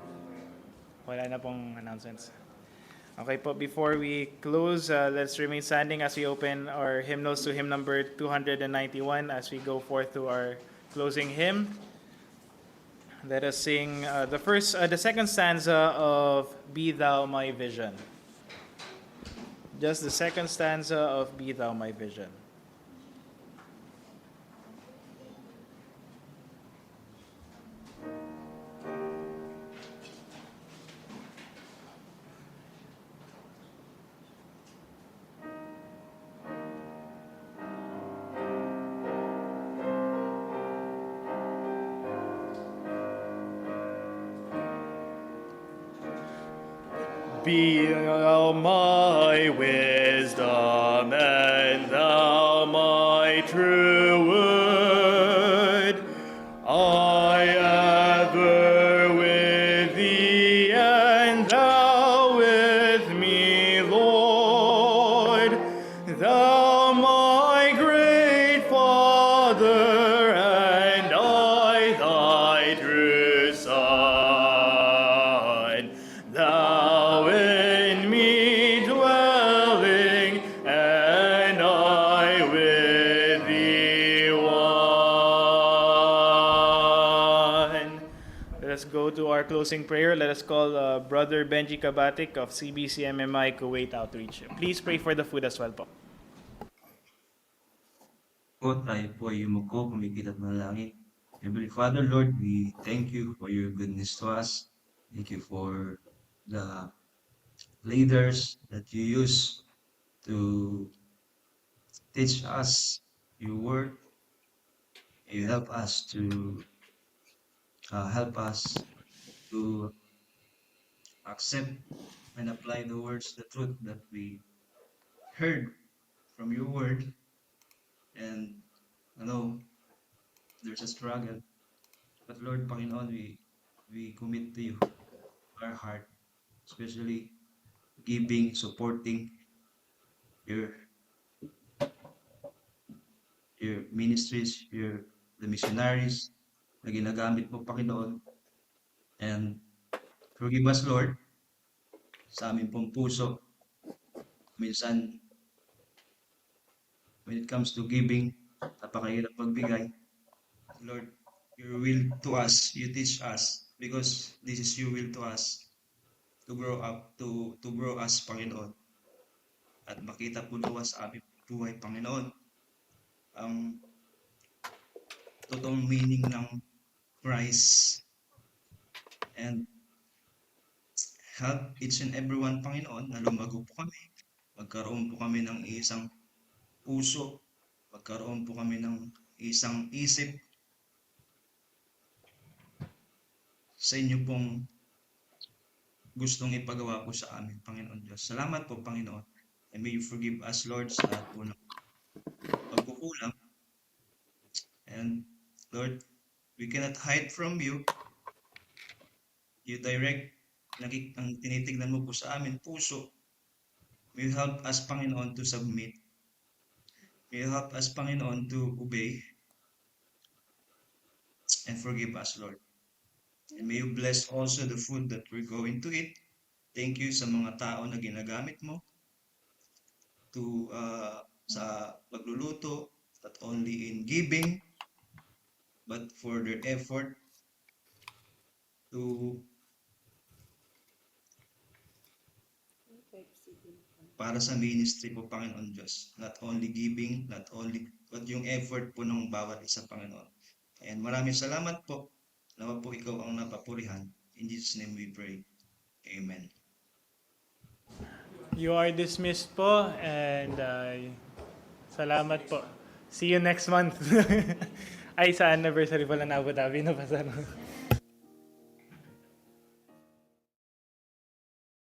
S8: Wala na pong announcements. Okay po, before we close, let's remain standing as we open our hymnals to hymn number 291 as we go forth to our closing hymn. Let us sing the second stanza of Be Thou My Vision. Just the second stanza of Be Thou My Vision.
S9: Be thou my wisdom, and thou my true word. I ever with thee, and thou with me, Lord. Thou my great Father, and I thy true Son. Thou in me dwelling, and I with thee one.
S8: Let us go to our closing prayer. Let us call Brother Benji Kabatik of CBCMMI Kuwait Outreach. Please pray for the food as well po.
S10: Po, tayo po ay yumuko, kumikit at manalangin. Heavenly Father, Lord, we thank you for your goodness to us. Thank you for the leaders that you use to teach us your word. You help us to accept and apply the words, the truth that we heard from your word. And I know there's a struggle, but Lord, Panginoon, we commit to you our heart, especially giving, supporting your ministries, the missionaries na ginagamit mo, Panginoon. And forgive us, Lord, sa aming pong puso. Minsan, when it comes to giving, napakahirap magbigay. Lord, your will to us, you teach us, because this is your will to us, to grow up, to grow us, Panginoon. at makita po nawa sa aming buhay, Panginoon, ang totoong meaning ng Christ. And help each and everyone, Panginoon, na lumago po kami. Magkaroon po kami ng isang puso. Magkaroon po kami ng isang isip sa inyo pong gustong ipagawa po sa amin, Panginoon Diyos. Salamat po, Panginoon. And may you forgive us, Lord, sa lahat po ng pagkukulang. And Lord, we cannot hide from you. You direct ang tinitignan mo po sa amin, puso. May you help us, Panginoon, to submit. May you help us, Panginoon, to obey. And forgive us, Lord. And may you bless also the food that we're going to eat. Thank you sa mga tao na ginagamit mo to sa pagluluto, not only in giving, but for their effort to para sa ministry po, Panginoon Diyos. Not only giving, but yung effort po ng bawat isa, Panginoon. And maraming salamat po. Nawa po ikaw ang napapurihan. In Jesus' name we pray. Amen.
S8: You are dismissed po, and salamat po. See you next month. Ay, sa anniversary pala na Abu Dhabi na, Pastor.